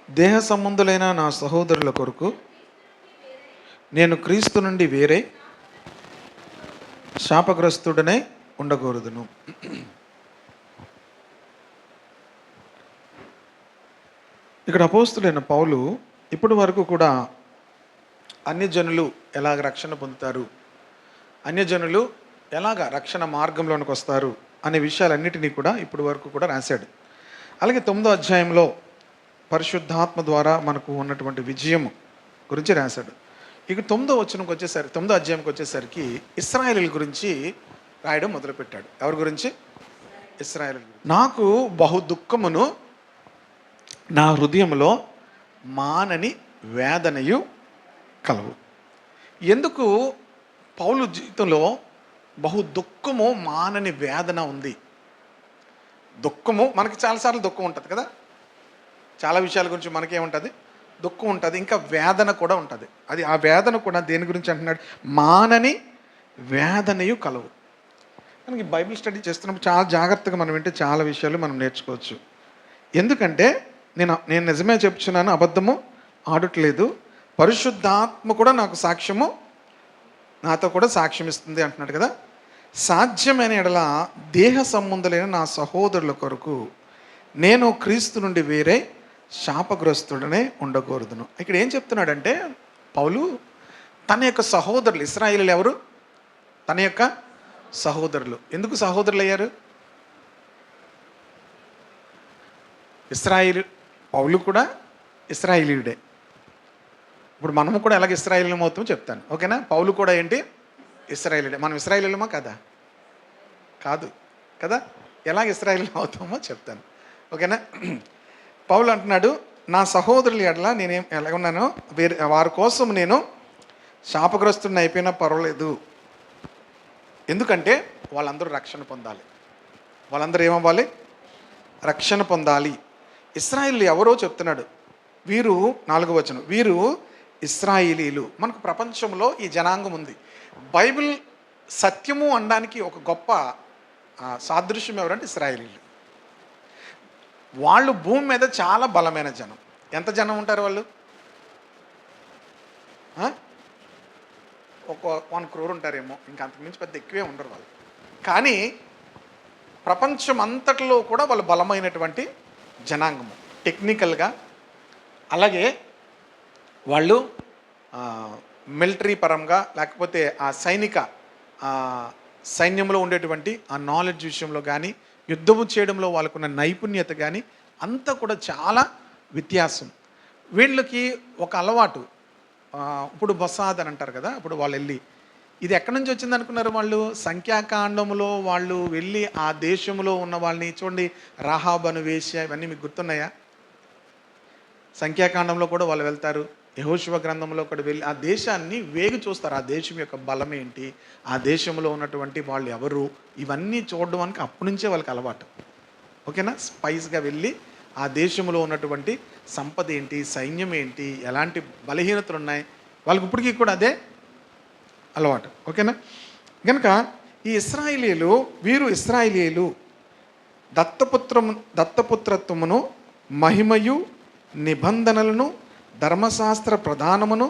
దేహ సంబంధులైన నా సహోదరుల కొరకు నేను క్రీస్తు నుండి వేరే శాపగ్రస్తుడనే ఉండకూడదును. ఇక్కడ అపోస్తులైన పౌలు ఇప్పటి వరకు కూడా అన్యజనులు ఎలాగ రక్షణ పొందుతారు, అన్యజనులు ఎలాగ రక్షణ మార్గంలోనికి వస్తారు అనే విషయాలన్నిటినీ కూడా ఇప్పటి వరకు కూడా రాశాడు. అలాగే 9వ అధ్యాయంలో పరిశుద్ధాత్మ ద్వారా మనకు ఉన్నటువంటి విజయం గురించి రాశాడు. ఇక 9వ అధ్యాయంకి వచ్చేసరికి ఇశ్రాయేలీయుల గురించి రాయడం మొదలుపెట్టాడు. ఎవరి గురించి? ఇశ్రాయేలీయుల. నాకు బహు దుఃఖమును నా హృదయంలో మానని వేదనయు కలవు. ఎందుకు పౌలు జీవితంలో బహు దుఃఖము మానని వేదన ఉంది? దుఃఖము మనకి చాలాసార్లు దుఃఖం ఉంటుంది కదా, చాలా విషయాల గురించి మనకేముంటుంది, దుఃఖం ఉంటుంది, ఇంకా వేదన కూడా ఉంటుంది. అది ఆ వేదన కూడా దేని గురించి అంటున్నాడు? మానని వేదనయు కలవు. మనకి బైబిల్ స్టడీ చేస్తున్నప్పుడు చాలా జాగ్రత్తగా మనం వింటే చాలా విషయాలు మనం నేర్చుకోవచ్చు. ఎందుకంటే నేను నిజమే చెప్తున్నాను, అబద్ధము ఆడట్లేదు. పరిశుద్ధాత్మ కూడా నాకు సాక్ష్యము, నాతో కూడా సాక్ష్యం ఇస్తుంది అంటున్నాడు కదా. సాధ్యమైన ఎడల దేహ సంబంధులైన నా సహోదరుల కొరకు నేను క్రీస్తు నుండి వేరే శాపగ్రస్తుడనే ఉండకూడదును. ఇక్కడ ఏం చెప్తున్నాడంటే పౌలు తన యొక్క సహోదరులు, ఇశ్రాయేలీయులు ఎవరు? తన యొక్క సహోదరులు. ఎందుకు సహోదరులు అయ్యారు? పౌలు కూడా ఇశ్రాయేలీయుడే. ఇప్పుడు మనము కూడా ఎలాగ ఇశ్రాయేలీయులం అవుతామో చెప్తాను, ఓకేనా? పౌలు కూడా ఏంటి? ఇశ్రాయేలీయుడే. మనం ఇశ్రాయేలీయులమా కదా? కాదు కదా. ఎలాగ ఇశ్రాయేలీయులం అవుతామో చెప్తాను, ఓకేనా? పౌలు అంటున్నాడు, నా సహోదరుల ఎడల నేనేం ఎలాగున్నానో వారి కోసం నేను శాపగ్రస్తుడిని అయిపోయినా పర్వాలేదు. ఎందుకంటే వాళ్ళందరూ రక్షణ పొందాలి. వాళ్ళందరూ ఏమవ్వాలి? రక్షణ పొందాలి. ఇశ్రాయేలీయులు ఎవరో చెప్తున్నాడు. వీరు 4వ వచనం, వీరు ఇశ్రాయేలీయులు. మనకు ప్రపంచంలో ఈ జనాంగం ఉంది. బైబిల్ సత్యము అనడానికి ఒక గొప్ప సాదృశ్యం ఎవరంటే ఇశ్రాయేలీయులు. వాళ్ళు భూమి మీద చాలా బలమైన జనం. ఎంత జనం ఉంటారు వాళ్ళు? ఒక 1 crore ఉంటారేమో, ఇంకా అంతకుమించి పెద్ద ఎక్కువే ఉండరు వాళ్ళు. కానీ ప్రపంచం అంతటిలో కూడా వాళ్ళు బలమైనటువంటి జనాంగము, టెక్నికల్గా. అలాగే వాళ్ళు మిలిటరీ పరంగా, లేకపోతే ఆ సైన్యంలో ఉండేటువంటి ఆ నాలెడ్జ్ విషయంలో కానీ, యుద్ధము చేయడంలో వాళ్ళకున్న నైపుణ్యత కానీ అంతా కూడా చాలా వ్యత్యాసం. వీళ్ళకి ఒక అలవాటు, ఇప్పుడు బొసాద్ అని అంటారు కదా. ఇప్పుడు వాళ్ళు వెళ్ళి, ఇది ఎక్కడి నుంచి వచ్చింది అనుకున్నారు వాళ్ళు? సంఖ్యాకాండంలో వాళ్ళు వెళ్ళి ఆ దేశంలో ఉన్న వాళ్ళని చూడండి, రాహాబ్ అను వేశ్య, ఇవన్నీ మీకు గుర్తున్నాయా? సంఖ్యాకాండంలో కూడా వాళ్ళు వెళ్తారు. యెహోషువ గ్రంథంలో కూడా వెళ్ళి ఆ దేశాన్ని వేగి చూస్తారు. ఆ దేశం యొక్క బలం ఏంటి, ఆ దేశంలో ఉన్నటువంటి వాళ్ళు ఎవరు, ఇవన్నీ చూడడానికి అప్పటి నుంచే వాళ్ళకి అలవాటు, ఓకేనా? స్పైస్గా వెళ్ళి ఆ దేశంలో ఉన్నటువంటి సంపద ఏంటి, సైన్యం ఏంటి, ఎలాంటి బలహీనతలు ఉన్నాయి, వాళ్ళకి ఇప్పటికీ కూడా అదే అలవాటు, ఓకేనా? కనుక ఈ ఇశ్రాయేలీయులు, వీరు ఇశ్రాయేలీయులు దత్తపుత్రత్వమును, మహిమయు, నిబంధనలను, ధర్మశాస్త్ర ప్రధానమును,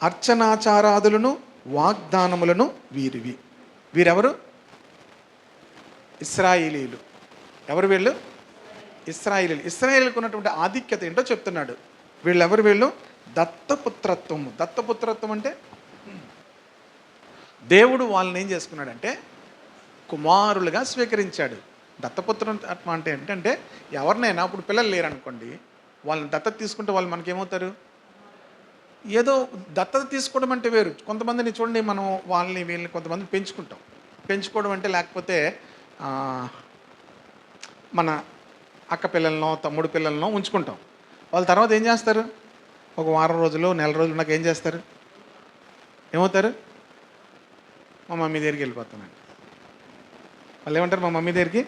అర్చనాచారాదులను, వాగ్దానములను వీరివి. వీరెవరు? ఇశ్రాయేలీయులు. ఎవరు వీళ్ళు? ఇశ్రాయేలీయులు. ఇశ్రాయేలీయులకు ఉన్నటువంటి ఆధిక్యత ఏంటో చెప్తున్నాడు. వీళ్ళెవరు? వీళ్ళు దత్తపుత్రత్వము. దత్తపుత్రత్వం అంటే దేవుడు వాళ్ళని ఏం చేసుకున్నాడంటే కుమారులుగా స్వీకరించాడు. దత్తపుత్రత్వం అంటే ఏంటంటే ఎవరినైనా, ఇప్పుడు పిల్లలు లేరనుకోండి, వాళ్ళని దత్తత తీసుకుంటే వాళ్ళు మనకేమవుతారు? ఏదో దత్తత తీసుకోవడం అంటే వేరు. కొంతమందిని చూడండి, మనం వీళ్ళని కొంతమంది పెంచుకోవడం అంటే, లేకపోతే మన అక్క పిల్లలనో తమ్ముడు పిల్లలనో ఉంచుకుంటాం. వాళ్ళ తర్వాత ఏం చేస్తారు? ఒక వారం రోజులు, నెల రోజులు నాకు ఏం చేస్తారు? ఏమవుతారు? మా మమ్మీ దగ్గరికి వెళ్ళిపోతానండి. వాళ్ళు ఏమంటారు? మా మమ్మీ దగ్గరికి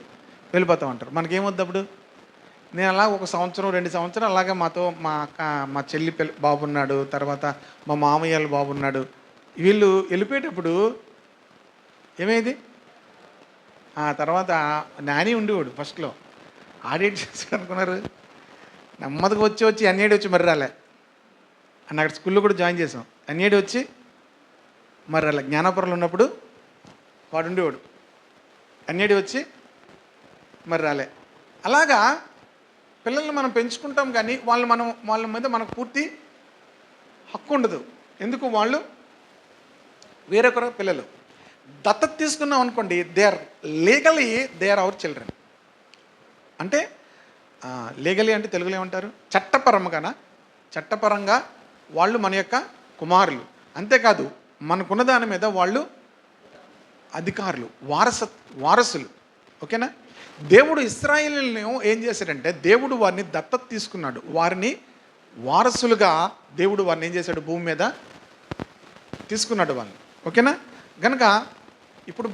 వెళ్ళిపోతామంటారు. మనకేమవుద్ది అప్పుడు? నేను అలా 1 సంవత్సరం 2 సంవత్సరాలు అలాగే మాతో మా చెల్లి బాబు ఉన్నాడు, తర్వాత మా మామయ్యల బాబు ఉన్నాడు. వీళ్ళు వెళ్ళిపోయేటప్పుడు ఏమైంది? ఆ తర్వాత నాని ఉండేవాడు ఫస్ట్లో. ఆడేట్ చేశాడు అనుకున్నారు, నెమ్మదిగా వచ్చి అన్నేడు వచ్చి మరి రాలే అన్న అక్కడ స్కూల్లో కూడా జాయిన్ చేసాం. అన్నేడు వచ్చి మరి రాలే. జ్ఞానాపురంలో ఉన్నప్పుడు వాడు ఉండేవాడు, అన్నేడు వచ్చి మరి రాలే. అలాగా పిల్లల్ని మనం పెంచుకుంటాం కానీ వాళ్ళ మీద మనకు పూర్తి హక్కు ఉండదు. ఎందుకు? వాళ్ళు వేరొకరు పిల్లలు. దత్తత తీసుకున్నాం అనుకోండి, దే ఆర్ అవర్ చిల్డ్రన్. అంటే లీగలీ అంటే తెలుగులో ఏమంటారు? చట్టపరంగా వాళ్ళు మన యొక్క కుమారులు. అంతేకాదు మనకున్న దాని మీద వాళ్ళు అధికారులు, వారసులు. ఓకేనా? దేవుడు ఇశ్రాయేలును ఏం చేశాడంటే, దేవుడు వారిని దత్తత తీసుకున్నాడు. వారిని వారసులుగా దేవుడు వారిని ఏం చేశాడు? భూమి మీద తీసుకున్నాడు వాళ్ళని. ఓకేనా? కనుక ఇప్పుడు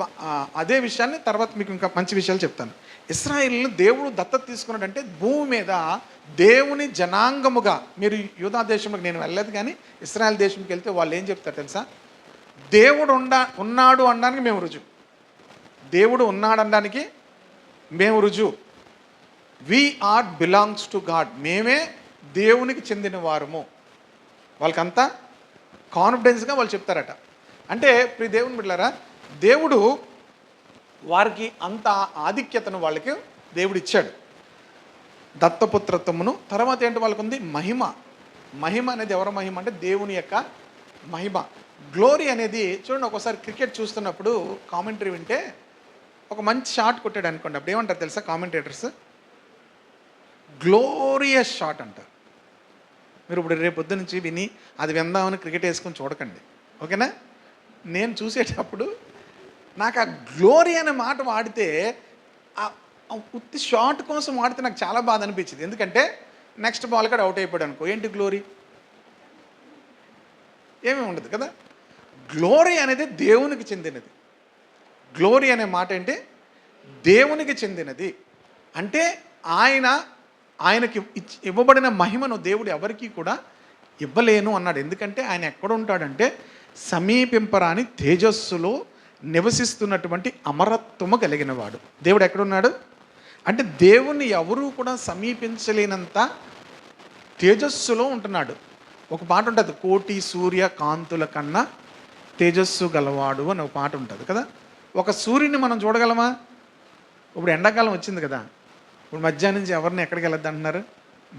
అదే విషయాన్ని తర్వాత మీకు ఇంకా మంచి విషయాలు చెప్తాను. ఇశ్రాయేలును దేవుడు దత్తత తీసుకున్నాడంటే భూమి మీద దేవుని జనాంగముగా. మీరు యూదా దేశంలోకి నేను వెళ్ళలేదు, కానీ ఇశ్రాయేల్ దేశంకి వెళ్తే వాళ్ళు ఏం చెప్తారు తెలుసా? దేవుడు ఉన్నాడు అనడానికి మేము రుజువు. దేవుడు ఉన్నాడు అనడానికి మేము రుజువు. Belongs to God. మేమే దేవునికి చెందిన వారము. వాళ్ళకంతా కాన్ఫిడెన్స్గా వాళ్ళు చెప్తారట. అంటే ప్రియ దేవుని బిడ్డలారా, దేవుడు వారికి అంత ఆధిక్యతను వాళ్ళకి దేవుడు ఇచ్చాడు, దత్తపుత్రత్వమును. తర్వాత ఏంటి వాళ్ళకు ఉంది? మహిమ అనేది ఎవరి మహిమ అంటే దేవుని యొక్క మహిమ. గ్లోరీ అనేది చూడండి, ఒకసారి క్రికెట్ చూస్తున్నప్పుడు కామెంటరీ వింటే ఒక మంచి షాట్ కొట్టాడు అనుకోండి, అప్పుడు ఏమంటారు తెలుసా కామెంటేటర్స్? గ్లోరియస్ షాట్ అంటారు. మీరు ఇప్పుడు రేపు పొద్దు నుంచి విని అది విందామని క్రికెట్ వేసుకొని చూడకండి, ఓకేనా? నేను చూసేటప్పుడు నాకు ఆ గ్లోరీ అనే మాట వాడితే, ఉత్తి షాట్ కోసం వాడితే నాకు చాలా బాధ అనిపించింది. ఎందుకంటే నెక్స్ట్ బాల్ కూడా అవుట్ అయిపోయాడు అనుకో, ఏంటి గ్లోరీ? ఏమీ ఉండదు కదా. గ్లోరీ అనేది దేవునికి చెందినది. గ్లోరీ అనే మాట ఏంటి? దేవునికి చెందినది. అంటే ఆయనకి ఇవ్వబడిన మహిమను దేవుడు ఎవరికి కూడా ఇవ్వలేను అన్నాడు. ఎందుకంటే ఆయన ఎక్కడ ఉంటాడంటే సమీపింపరాని తేజస్సులో నివసిస్తున్నటువంటి అమరత్వము కలిగిన వాడు. దేవుడు ఎక్కడున్నాడు అంటే దేవుణ్ణి ఎవరూ కూడా సమీపించలేనంత తేజస్సులో ఉంటున్నాడు. ఒక పాట ఉంటుంది, కోటి సూర్య కాంతుల కన్నా తేజస్సు గలవాడు అని ఒక పాట ఉంటుంది కదా. ఒక సూర్యుని మనం చూడగలమా? ఇప్పుడు ఎండాకాలం వచ్చింది కదా, ఇప్పుడు మధ్యాహ్నం నుంచి ఎవరిని ఎక్కడికి వెళ్ళొద్దు అంటున్నారు?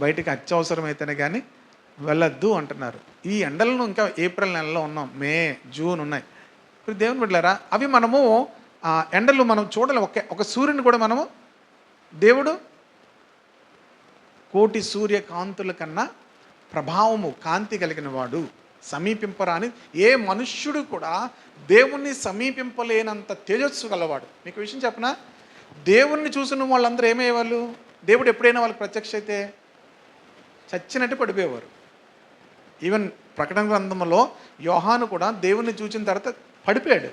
బయటికి అత్యవసరం అయితేనే కానీ వెళ్ళొద్దు అంటున్నారు. ఈ ఎండలను ఇంకా ఏప్రిల్ నెలలో ఉన్నాం, మే, జూన్ ఉన్నాయి. ఇప్పుడు దేవుని బిడ్డలారా, అవి మనము ఎండలు మనం చూడలేం. ఒక సూర్యుని కూడా మనము, దేవుడు కోటి సూర్య కాంతుల కన్నా ప్రభావము, కాంతి కలిగిన వాడు, సమీపింపరాని. ఏ మనుష్యుడు కూడా దేవుణ్ణి సమీపింపలేనంత తేజస్సు గలవాడు. మీకు విషయం చెప్పనా? దేవుణ్ణి చూసిన వాళ్ళందరూ ఏమయ్యేవాళ్ళు? దేవుడు ఎప్పుడైనా వాళ్ళకి ప్రత్యక్ష అయితే చచ్చినట్టు పడిపోయేవారు. ఈవెన్ ప్రకటన గ్రంథంలో యోహాను కూడా దేవుణ్ణి చూసిన తర్వాత పడిపోయాడు,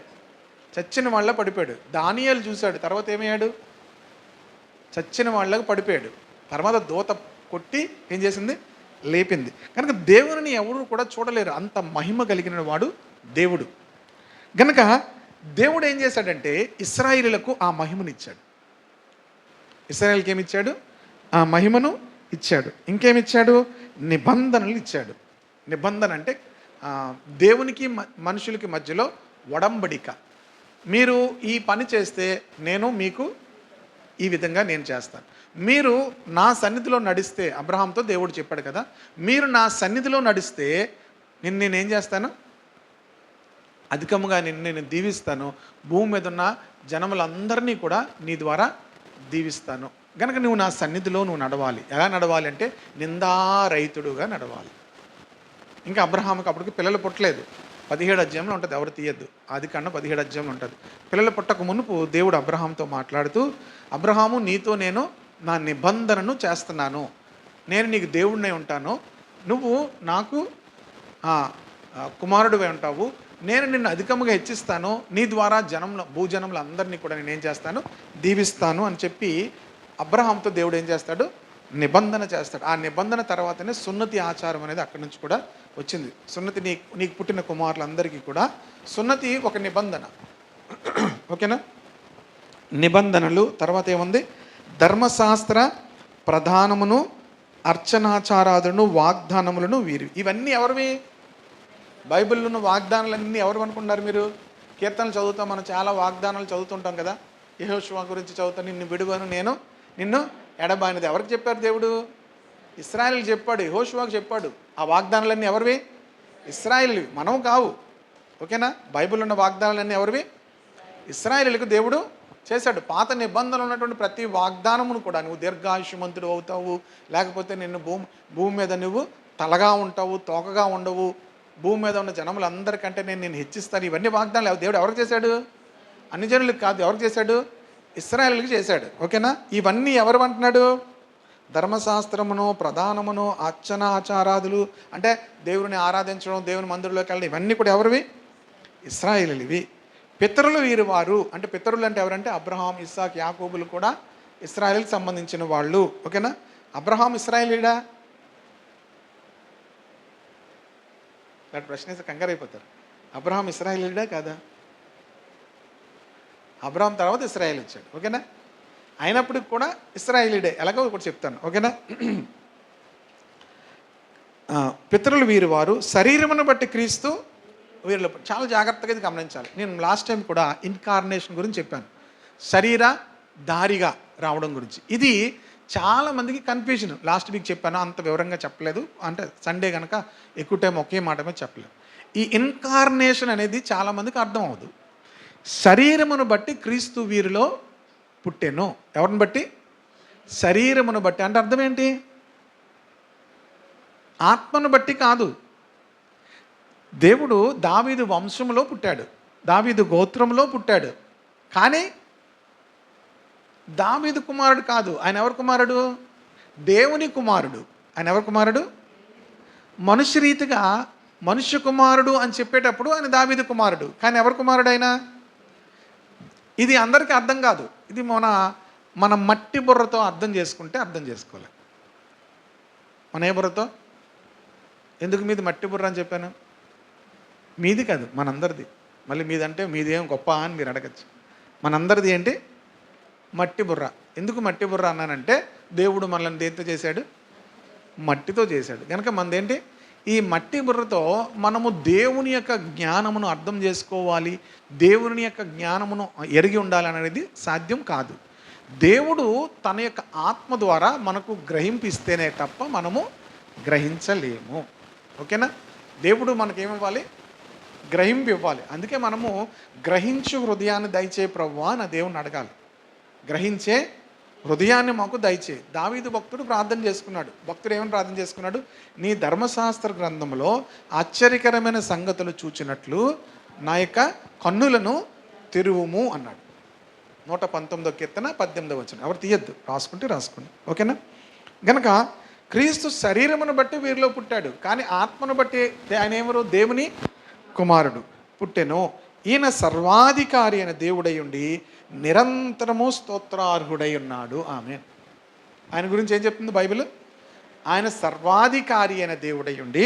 చచ్చిన వాళ్ళ పడిపోయాడు. దానియేలు చూశాడు, తర్వాత ఏమయ్యాడు? చచ్చిన వాళ్ళకు పడిపోయాడు. తర్వాత దూత కొట్టి ఏం చేసింది? లేపింది. కనుక దేవుని ఎవరు కూడా చూడలేరు, అంత మహిమ కలిగిన వాడు దేవుడు. కనుక దేవుడు ఏం చేశాడంటే ఇశ్రాయేలులకు ఆ మహిమను ఇచ్చాడు. ఇశ్రాయేలుకి ఏమిచ్చాడు? ఆ మహిమను ఇచ్చాడు. ఇంకేమిచ్చాడు? నిబంధనలు ఇచ్చాడు. నిబంధన అంటే దేవునికి మనుషులకి మధ్యలో ఒడంబడిక. మీరు ఈ పని చేస్తే నేను మీకు ఈ విధంగా నేను చేస్తాను. మీరు నా సన్నిధిలో నడిస్తే, అబ్రహాంతో దేవుడు చెప్పాడు కదా, మీరు నా సన్నిధిలో నడిస్తే నేనేం చేస్తాను? అధికముగా నేను దీవిస్తాను. భూమి మీద ఉన్న జనములందరినీ కూడా నీ ద్వారా దీవిస్తాను. కనుక నువ్వు నా సన్నిధిలో నడవాలి. ఎలా నడవాలి అంటే నిందారహితుడుగా నడవాలి. ఇంకా అబ్రహాముకి అప్పటికి పిల్లలు పుట్టలేదు. 17 అధ్యాయంలో ఉంటుంది, ఎవరు తీయద్దు, ఆదికాండం 17 అధ్యాయంలో ఉంటుంది. పిల్లలు పుట్టక మునుపు దేవుడు అబ్రహాంతో మాట్లాడుతూ, అబ్రహాము నీతో నేను నా నిబంధనను చేస్తున్నాను, నేను నీకు దేవుడినై ఉంటాను, నువ్వు నాకు కుమారుడివై ఉంటావు, నేను నిన్ను అధికముగా హెచ్చిస్తాను, నీ ద్వారా భూజనములు అందరినీ కూడా నేనేం చేస్తాను? దీవిస్తాను అని చెప్పి అబ్రహాంతో దేవుడు ఏం చేస్తాడు? నిబంధన చేస్తాడు. ఆ నిబంధన తర్వాతనే సున్నతి ఆచారం అనేది అక్కడి నుంచి కూడా వచ్చింది. సున్నతి నీకు పుట్టిన కుమారులందరికీ కూడా సున్నతి ఒక నిబంధన, ఓకేనా? నిబంధనలు తర్వాత ఏముంది? ధర్మశాస్త్ర ప్రధానమును అర్చనాచారాదులను వాగ్దానములను వీరు. ఇవన్నీ ఎవరివి? బైబిల్లో ఉన్న వాగ్దానాలన్నీ ఎవరు అనుకున్నారు మీరు? కీర్తనలు చదువుతాం, మనం చాలా వాగ్దానాలు చదువుతుంటాం కదా. యెహోషువ గురించి చదువుతాను, నిన్ను విడువను, నేను నిన్ను ఎడబాయినది. ఎవరికి చెప్పారు దేవుడు? ఇశ్రాయేలుకి చెప్పాడు, యెహోషువకు చెప్పాడు. ఆ వాగ్దానాలన్నీ ఎవరివి? ఇశ్రాయేలువి, మనం కావు. ఓకేనా? బైబిల్లో ఉన్న వాగ్దానాలన్నీ ఎవరివి? ఇశ్రాయేలులకు దేవుడు చేశాడు. పాత నిబంధనలు ఉన్నటువంటి ప్రతి వాగ్దానమును కూడా, నువ్వు దీర్ఘాయుష్మంతుడు అవుతావు, లేకపోతే నిన్ను భూమి మీద నువ్వు తలగా ఉంటావు, తోకగా ఉండవు, భూమి మీద ఉన్న జనములందరికంటే నేను హెచ్చిస్తాను, ఇవన్నీ వాగ్దానాలు దేవుడు ఎవరికి చేశాడు? అన్ని జనులకు కాదు, ఎవరికి చేశాడు? ఇశ్రాయేలుకి చేశాడు. ఓకేనా? ఇవన్నీ ఎవరు అంటున్నాడు? ధర్మశాస్త్రమును, ప్రధానమును, ఆచారాదులు అంటే దేవుని ఆరాధించడం, దేవుని మందిరంలోకి వెళ్ళడం, ఇవన్నీ కూడా ఎవరివి? ఇశ్రాయేలువి. పితరులు వీరు వారు అంటే, పితరులు అంటే ఎవరంటే అబ్రహాం, ఇస్సాక్, యాకోబులు కూడా ఇశ్రాయేలుకి సంబంధించిన వాళ్ళు. ఓకేనా? అబ్రహాం ఇశ్రాయేలీడా? ఇలాంటి ప్రశ్న వేస్తే కంగారు అయిపోతారు. అబ్రహాం ఇశ్రాయేలీడా కాదా? అబ్రహాం తర్వాత ఇశ్రాయేల్ వచ్చాడు. ఓకేనా? అయినప్పటికి కూడా ఇశ్రాయేలీడే, ఎలాగో ఒకటి చెప్తాను. ఓకేనా? పితరులు వీరు వారు, శరీరమును బట్టి క్రీస్తు వీరిలో. చాలా జాగ్రత్తగా ఇది గమనించాలి. నేను లాస్ట్ టైం కూడా ఇన్కార్నేషన్ గురించి చెప్పాను, శరీర దారిగా రావడం గురించి. ఇది చాలామందికి కన్ఫ్యూజన్. లాస్ట్ వీక్ చెప్పాను, అంత వివరంగా చెప్పలేదు, అంటే సండే కనుక ఎక్కువ టైం ఒకే మాట మీద చెప్పలేదు. ఈ ఇన్కార్నేషన్ అనేది చాలామందికి అర్థం అవ్వదు. శరీరమును బట్టి క్రీస్తు వీరిలో పుట్టెను. ఎవరిని బట్టి? శరీరమును బట్టి. అంటే అర్థం ఏంటి? ఆత్మను బట్టి కాదు. దేవుడు దావీదు వంశంలో పుట్టాడు, దావీదు గోత్రంలో పుట్టాడు, కానీ దావీదు కుమారుడు కాదు. ఆయన ఎవరి కుమారుడు? దేవుని కుమారుడు. ఆయన ఎవరి కుమారుడు? మనుష్య రీతిగా మనుష్య కుమారుడు అని చెప్పేటప్పుడు ఆయన దావీదు కుమారుడు, కానీ ఎవరి కుమారుడు ఆయన? ఇది అందరికీ అర్థం కాదు. ఇది మన మట్టి బుర్రతో అర్థం చేసుకుంటే అర్థం చేసుకోవాలి. మన ఏ బుర్రతో? ఎందుకు మీది మట్టి బుర్ర అని చెప్పాను? మీది కాదు, మనందరిది. మళ్ళీ మీదంటే మీది ఏం గొప్ప అని మీరు అడగచ్చు. మనందరిది ఏంటి? మట్టి బుర్ర. ఎందుకు మట్టి బుర్ర అన్నానంటే, దేవుడు మనల్ని దేంతో చేశాడు? మట్టితో చేశాడు. కనుక మనదేంటి? ఈ మట్టి బుర్రతో మనము దేవుని యొక్క జ్ఞానమును అర్థం చేసుకోవాలి, దేవుని యొక్క జ్ఞానమును ఎరిగి ఉండాలి అనేది సాధ్యం కాదు. దేవుడు తన యొక్క ఆత్మ ద్వారా మనకు గ్రహింపిస్తేనే తప్ప మనము గ్రహించలేము. ఓకేనా? దేవుడు మనకేమివ్వాలి? గ్రహింపు ఇవ్వాలి. అందుకే మనము గ్రహించు హృదయాన్ని దయచే ప్రభువా అని దేవుని అడగాలి. గ్రహించే హృదయాన్ని మాకు దయచే. దావీదు భక్తుడు ప్రార్థన చేసుకున్నాడు. భక్తుడు ఏమని ప్రార్థన చేసుకున్నాడు? నీ ధర్మశాస్త్ర గ్రంథంలో ఆశ్చర్యకరమైన సంగతులు చూచినట్లు నా యొక్క కన్నులను తెరువుము అన్నాడు. 119వ కీర్తన 18వ వచనం. ఎవరు తీయద్దు, రాసుకుంటే రాసుకోండి. ఓకేనా? గనక క్రీస్తు శరీరమును బట్టి వీరిలో పుట్టాడు, కానీ ఆత్మను బట్టి ఆయన ఎవరు? దేవుని కుమారుడు పుట్టెను. ఈయన సర్వాధికారి అయిన దేవుడై ఉండి నిరంతరము స్తోత్రార్హుడై ఉన్నాడు. ఆమేన్. ఆయన గురించి ఏం చెప్తుంది బైబిల్? ఆయన సర్వాధికారి అయిన దేవుడై ఉండి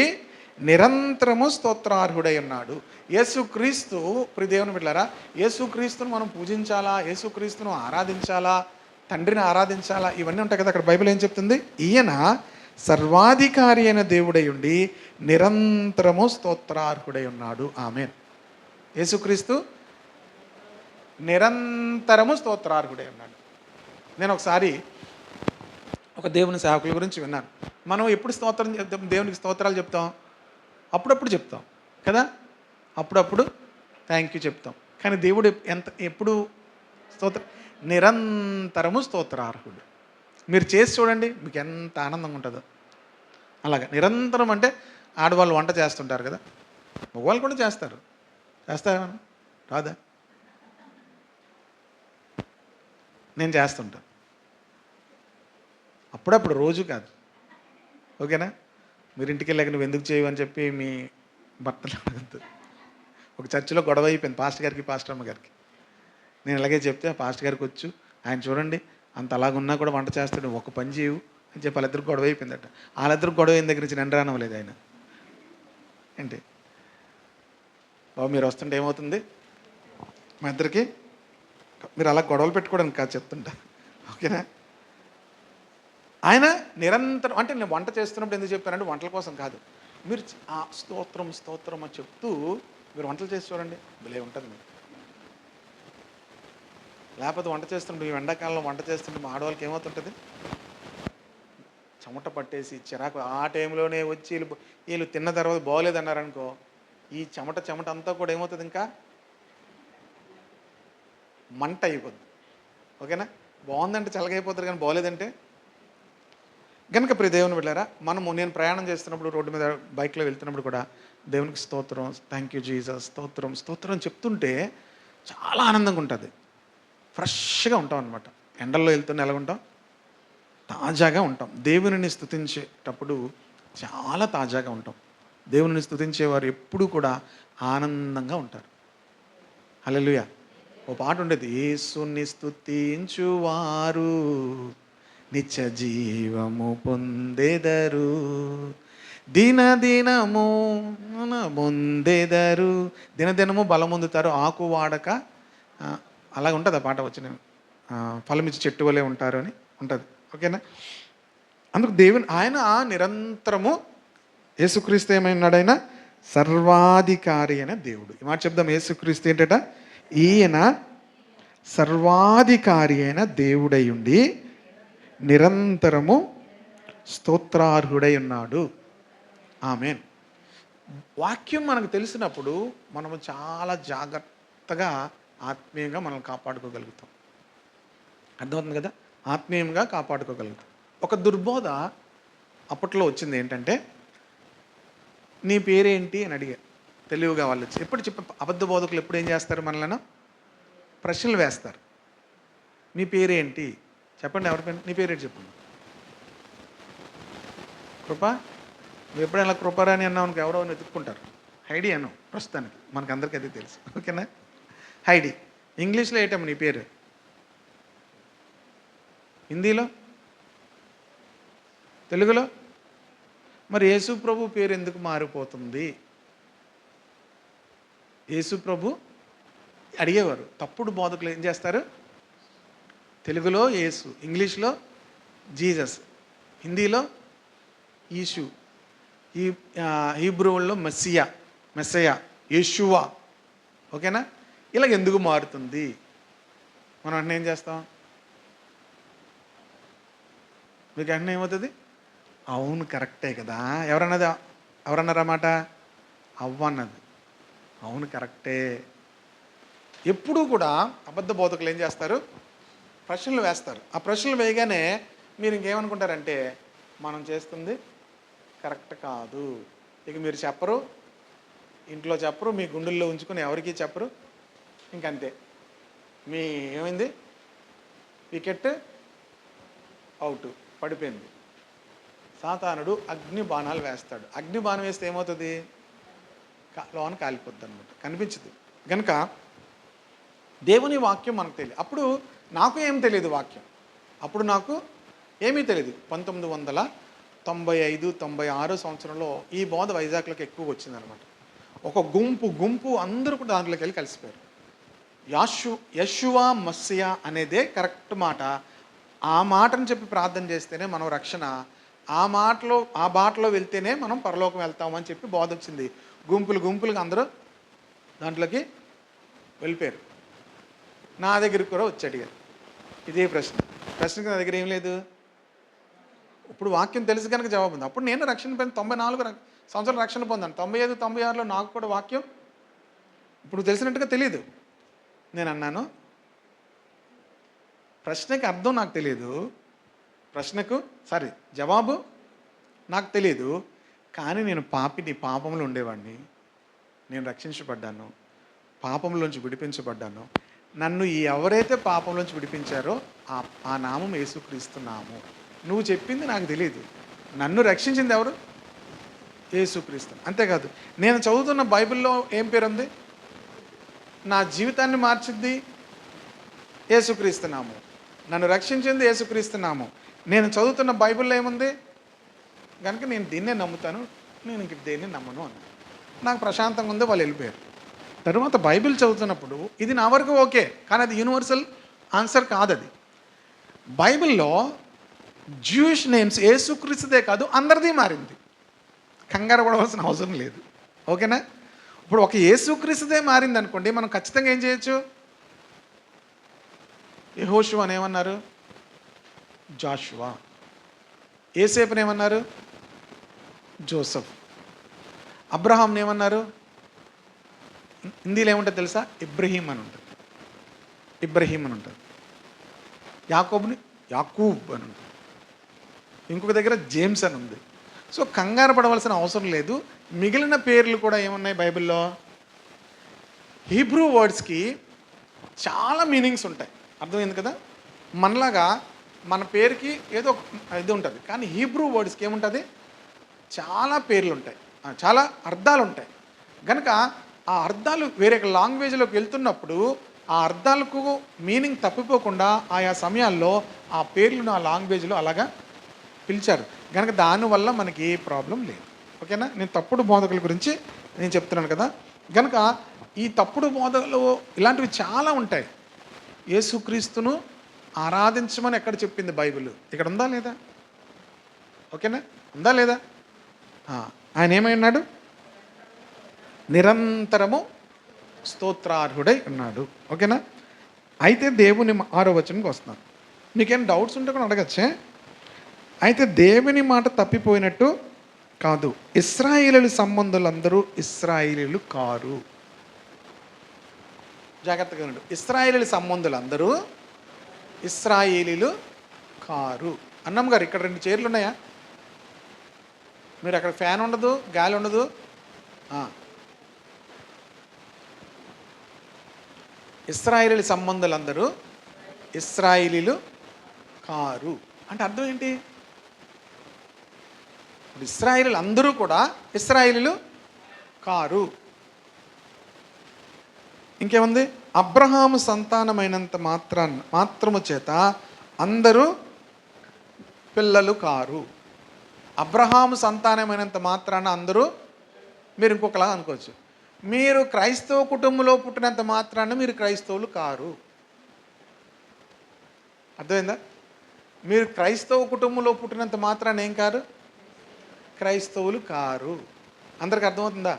నిరంతరము స్తోత్రార్హుడై ఉన్నాడు. యేసుక్రీస్తు, ప్రియ దేవుని బిడ్డలారా, యేసుక్రీస్తును మనం పూజించాలా, యేసుక్రీస్తును ఆరాధించాలా, తండ్రిని ఆరాధించాలా, ఇవన్నీ ఉంటాయి కదా. అక్కడ బైబిల్ ఏం చెప్తుంది? ఈయన సర్వాధికారి అయిన దేవుడై ఉండి నిరంతరము స్తోత్రార్హుడై ఉన్నాడు. ఆమేన్. యేసుక్రీస్తు నిరంతరము స్తోత్రార్హుడై ఉన్నాడు. నేను ఒకసారి ఒక దేవుని సేవకుల గురించి విన్నాను. మనం ఎప్పుడు స్తోత్రం చెప్తాం? దేవునికి స్తోత్రాలు చెప్తాం, అప్పుడప్పుడు చెప్తాం కదా, అప్పుడప్పుడు థ్యాంక్ యూ చెప్తాం. కానీ దేవుడు ఎప్పుడు నిరంతరము స్తోత్రార్హుడు. మీరు చేసి చూడండి, మీకు ఎంత ఆనందంగా ఉంటుందో. అలాగే నిరంతరం అంటే ఆడవాళ్ళు వంట చేస్తుంటారు కదా, మగవాళ్ళు కూడా చేస్తారు. చేస్తారా? రాదా? నేను చేస్తుంటాను అప్పుడప్పుడు, రోజు కాదు. ఓకేనా? మీరు ఇంటికి వెళ్ళాక నువ్వు ఎందుకు చేయవు అని చెప్పి మీ భర్తలు అడగద్దు. ఒక చర్చిలో గొడవ అయిపోయింది పాస్టర్ గారికి, పాస్టర్ అమ్మ గారికి. నేను ఇలాగే చెప్తే ఆ పాస్టర్ గారికి వచ్చు, ఆయన చూడండి అంత అలాగున్నా కూడా వంట చేస్తాడు, ఒక పని చేయవు అని చెప్పి వాళ్ళిద్దరికి గొడవ అయిపోయిందట. వాళ్ళిద్దరికి గొడవ అయిన దగ్గర నుంచి నేను రానవ్వలేదు ఆయన. ఏంటి బాబు మీరు వస్తుంటే ఏమవుతుంది మా ఇద్దరికి? మీరు అలా గొడవలు పెట్టుకోవడానికి కాదు చెప్తుంటా. ఓకేనా? ఆయన నిరంతరం, అంటే నేను వంట చేస్తున్నప్పుడు ఎందుకు చెప్పానంటే వంటల కోసం కాదు, మీరు ఆ స్తోత్రం స్తోత్రం అని చెప్తూ మీరు వంటలు చేసి చూడండి, భలే ఉంటుంది మీరు. లేకపోతే వంట చేస్తుంటే, ఈ ఎండాకాలంలో వంట చేస్తుంటే మా ఆడవాళ్ళకి ఏమవుతుంటుంది, చెమట పట్టేసి చిరాకు. ఆ టైంలోనే వచ్చి వీళ్ళు తిన్న తర్వాత బాగోలేదన్నారనుకో, ఈ చెమట అంతా కూడా ఏమవుతుంది, ఇంకా మంట అయిపోద్ది. ఓకేనా? బాగుందంటే చల్లగైపోతారు, కానీ బాగోలేదంటే. కనుక ప్రియ దేవుని బిడ్డలారా, నేను ప్రయాణం చేస్తున్నప్పుడు రోడ్డు మీద బైక్లో వెళ్తున్నప్పుడు కూడా దేవునికి స్తోత్రం, థ్యాంక్ యూ జీసస్, స్తోత్రం స్తోత్రం చెప్తుంటే చాలా ఆనందంగా ఉంటుంది. ఫ్రెష్గా ఉంటాం అనమాట. ఎండల్లో వెళ్తున్న ఎలా ఉంటాం, తాజాగా ఉంటాం. దేవునిని స్తుతించేటప్పుడు చాలా తాజాగా ఉంటాం. దేవునిని స్తుతించేవారు ఎప్పుడూ కూడా ఆనందంగా ఉంటారు. హల్లెలూయా. ఓ పాట ఉండేది, యేసుని స్తుతించువారు నిత్య జీవము పొందెదరు, దినదినము పొందెదరు, దినదినము బలం పొందుతారు, ఆకు వాడక. అలాగ ఉంటుంది ఆ పాట. వచ్చిన ఫలమిచ్చి చెట్టు వలె ఉంటారు అని ఉంటుంది. ఓకేనా? అందుకు ఆయన నిరంతరము, యేసుక్రీస్తు ఏమైనాడు, ఆయన సర్వాధికారి అయిన దేవుడు. ఈ మాట చెప్దాం, యేసుక్రీస్తు ఏంటట, ఈయన సర్వాధికారి అయిన దేవుడై ఉండి నిరంతరము స్తోత్రార్హుడై ఉన్నాడు. ఆమేన్. వాక్యం మనకు తెలిసినప్పుడు మనము చాలా జాగ్రత్తగా ఆత్మీయంగా మనం కాపాడుకోగలుగుతాం. అర్థమవుతుంది కదా? ఆత్మీయంగా కాపాడుకోగలుగుతాం. ఒక దుర్బోధ అప్పట్లో వచ్చింది, ఏంటంటే నీ పేరేంటి అని అడిగా. తెలివిగా వాళ్ళు వచ్చి ఎప్పుడు అబద్ధ బోధకులు ఎప్పుడు ఏం చేస్తారు, మనలను ప్రశ్నలు వేస్తారు. నీ పేరేంటి చెప్పండి, ఎవరి పేరు, నీ పేరేంటి చెప్పండి. కృప, నువ్వు ఎప్పుడైనా కృపరాని అన్నావు, ఎవరో వెతుక్కుంటారు. హైడి అను, ప్రస్తుతానికి మనకు అందరికీ అది తెలుసు. ఓకేనా? హైడి. ఇంగ్లీష్లో ఏంటమ్మా నీ పేరు, హిందీలో, తెలుగులో. మరి యేసు ప్రభు పేరు ఎందుకు మారిపోతుంది? యేసు ప్రభు అడిగేవారు. తప్పుడు బోధకులు ఏం చేస్తారు, తెలుగులో యేసు, ఇంగ్లీష్లో జీసస్, హిందీలో ఈషు, హీబ్రూలో మెస్సయా, యేషువా. ఓకేనా? ఇలాగ ఎందుకు మారుతుంది? మనం అన్నీ ఏం చేస్తాం, మీకు అన్నీ ఏమవుతుంది, అవును కరెక్టే కదా. ఎవరన్నారన్నమాట, అవ్వన్నది. అవును కరెక్టే. ఎప్పుడూ కూడా అబద్ధ బోధకులు ఏం చేస్తారు, ప్రశ్నలు వేస్తారు. ఆ ప్రశ్నలు వేయగానే మీరు ఇంకేమనుకుంటారంటే మనం చేస్తుంది కరెక్ట్ కాదు. ఇక మీరు చెప్పరు, ఇంట్లో చెప్పరు, మీ గుండెల్లో ఉంచుకొని ఎవరికి చెప్పరు. ఇంకంతే, మీ ఏమైంది, వికెట్ అవుట్, పడిపోయింది. సాతానుడు అగ్ని బాణాలు వేస్తాడు. అగ్ని బాణం వేస్తే ఏమవుతుంది, లోన కాలిపోద్ది అనమాట, కనిపించదు. కనుక దేవుని వాక్యం మనకు తెలియదు. అప్పుడు నాకు ఏం తెలియదు వాక్యం, అప్పుడు నాకు ఏమీ తెలియదు. 1995-96 సంవత్సరంలో ఈ బోధ వైజాగ్లోకి ఎక్కువ వచ్చిందనమాట. ఒక గుంపు అందరూ కూడా దాంట్లోకి వెళ్ళి కలిసిపోయారు. యెషువా మస్సియా అనేదే కరెక్ట్ మాట. ఆ మాటను చెప్పి ప్రార్థన చేస్తేనే మనం రక్షణ, ఆ బాటలో వెళ్తేనే మనం పరలోకం వెళ్తామని చెప్పి బోధ వచ్చింది. గుంపులుగా అందరూ దాంట్లోకి వెళ్ళిపోయారు. నా దగ్గరికి కూడా వచ్చి అడిగారు ఇదే ప్రశ్నకి నా దగ్గర ఏం లేదు. ఇప్పుడు వాక్యం తెలుసు కనుక జవాబు ఉంది. అప్పుడు నేను రక్షణ పొంది 94 సంవత్సరాలు రక్షణ పొందాను. 95-96లో నాకు కూడా వాక్యం ఇప్పుడు తెలిసినట్టుగా తెలియదు. నేను అన్నాను, ప్రశ్నకి అర్థం నాకు తెలియదు, జవాబు నాకు తెలియదు, కానీ నేను పాపంలో ఉండేవాడిని, నేను రక్షించబడ్డాను, పాపంలోంచి విడిపించబడ్డాను. నన్ను ఎవరైతే పాపంలోంచి విడిపించారో ఆ నామం యేసుక్రీస్తు నామం. నువ్వు చెప్పింది నాకు తెలియదు, నన్ను రక్షించింది ఎవరు, యేసుక్రీస్తు. అంతేకాదు, నేను చదువుతున్న బైబిల్లో ఏం పేరు ఉంది, నా జీవితాన్ని మార్చింది యేసుక్రీస్తు నామం, నన్ను రక్షించింది యేసుక్రీస్తు నామం. నేను చదువుతున్న బైబిల్లో ఏముంది, కనుక నేను దీన్నే నమ్ముతాను, నేను ఇంక దేన్ని నమ్మను అన్నాను. నాకు ప్రశాంతంగా ఉంది, వాళ్ళు వెళ్ళిపోయారు. తర్వాత బైబిల్ చదువుతున్నప్పుడు ఇది నా వరకు ఓకే, కానీ అది యూనివర్సల్ ఆన్సర్ కాదు. అది బైబిల్లో జ్యూయిష్ నేమ్స్ యేసుక్రీస్తుదే కాదు అందరిది మారింది. కంగారు పడవలసిన అవసరం లేదు. ఓకేనా? ఇప్పుడు ఒక యేసుక్రీస్తుదే మారింది అనుకోండి, మనం ఖచ్చితంగా ఏం చేయొచ్చు? యెహోషువ అని ఏమన్నారు? జాషువా. యేసేపుని ఏమన్నారు? జోసఫ్. అబ్రహాంని ఏమన్నారు? హిందీలో ఏముంటుంది తెలుసా? ఇబ్రహీం అని ఉంటుంది. ఇబ్రహీం అని ఉంటుంది. యాకోబుని యాకూబ్ అని ఉంటుంది. ఇంకొక దగ్గర జేమ్స్ అని ఉంది. సో కంగారు పడవలసిన అవసరం లేదు. మిగిలిన పేర్లు కూడా ఏమున్నాయి బైబిల్లో? హీబ్రూ వర్డ్స్కి చాలా మీనింగ్స్ ఉంటాయి. అర్థమైంది కదా? మనలాగా మన పేరుకి ఏదో ఇది ఉంటుంది, కానీ హీబ్రూ వర్డ్స్కి ఏముంటుంది? చాలా పేర్లు ఉంటాయి, చాలా అర్థాలు ఉంటాయి. కనుక ఆ అర్థాలు వేరే లాంగ్వేజ్లోకి వెళ్తున్నప్పుడు ఆ అర్థాలకు మీనింగ్ తప్పిపోకుండా ఆయా సమయాల్లో ఆ పేర్లను ఆ లాంగ్వేజ్లో అలాగా పిలిచారు. కనుక దానివల్ల మనకి ఏ ప్రాబ్లం లేదు. ఓకేనా? నేను తప్పుడు బోధకుల గురించి నేను చెప్తున్నాను కదా. కనుక ఈ తప్పుడు బోధలు ఇలాంటివి చాలా ఉంటాయి. యేసుక్రీస్తును ఆరాధించమని ఎక్కడ చెప్పింది బైబిల్? ఇక్కడ ఉందా లేదా? ఓకేనా? ఉందా లేదా? ఆయన ఏమై ఉన్నాడు? నిరంతరము స్తోత్రార్హుడై ఉన్నాడు. ఓకేనా? అయితే దేవుని 6వ వచనంకి వస్తున్నాను. మీకేం డౌట్స్ ఉంటే కూడా అడగచ్చే. అయితే దేవుని మాట తప్పిపోయినట్టు కాదు, ఇశ్రాయేలీయుల సంబంధులందరూ ఇశ్రాయేలీయులు కారు. జాగ్రత్తగా ఉండు. ఇశ్రాయేలీయుల సంబంధులందరూ ఇశ్రాయేలీయులు కారు. అన్నం గారు, ఇక్కడ 2 చైర్లు ఉన్నాయా? మీరు అక్కడ ఫ్యాన్ ఉండదు, గాలి ఉండదు. ఇశ్రాయేలీయుల సంబంధులందరూ ఇశ్రాయేలీయులు కారు అంటే అర్థం ఏంటి? ఇశ్రాయేలీయులు అందరూ కూడా ఇశ్రాయేలీయులు కారు. ఇంకేముంది? అబ్రహాము సంతానమైనంత మాత్రము చేత అందరూ పిల్లలు కారు. అబ్రహాము సంతానమైనంత మాత్రాన అందరూ, మీరు ఇంకొకలా అనుకోవచ్చు, మీరు క్రైస్తవ కుటుంబంలో పుట్టినంత మాత్రాన మీరు క్రైస్తవులు కారు. అర్థమైందా? మీరు క్రైస్తవ కుటుంబంలో పుట్టినంత మాత్రాన ఏం కారు? క్రైస్తవులు కారు. అందరికి అర్థమవుతుందా?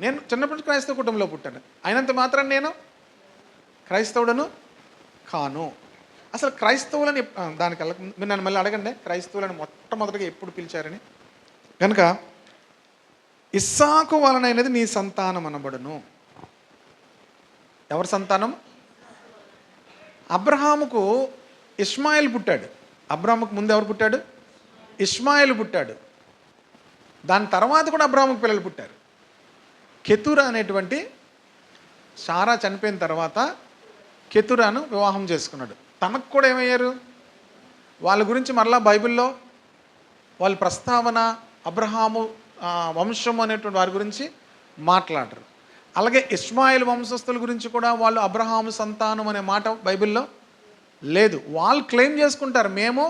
నేను చిన్నప్పటి నుంచి క్రైస్తవ కుటుంబంలో పుట్టాను, అయినంత మాత్రాన నేను క్రైస్తవుడను కాను. అసలు క్రైస్తవులని దానికి మీరు నన్ను మళ్ళీ అడగండి, క్రైస్తవులని మొట్టమొదటిగా ఎప్పుడు పిలిచారని. కనుక ఇస్సాకు వలనైనది నీ సంతానం అనబడును. ఎవరి సంతానం? అబ్రహాముకు ఇష్మాయిల్ పుట్టాడు. అబ్రహాముకు ముందు ఎవరు పుట్టాడు? ఇష్మాయిల్ పుట్టాడు. దాని తర్వాత కూడా అబ్రహాముకు పిల్లలు పుట్టారు. కెతురా అనేటువంటి సారా చనిపోయిన తర్వాత కెతురాను వివాహం చేసుకున్నాడు. తనకు కూడా ఏమయ్యారు? వాళ్ళ గురించి మరలా బైబిల్లో వాళ్ళ ప్రస్తావన అబ్రహాము వంశం అనేటువంటి వారి గురించి మాట్లాడరు. అలాగే ఇష్మాయిల్ వంశస్థుల గురించి కూడా వాళ్ళు అబ్రహాము సంతానం అనే మాట బైబిల్లో లేదు. వాళ్ళు క్లెయిమ్ చేసుకుంటారు, మేము.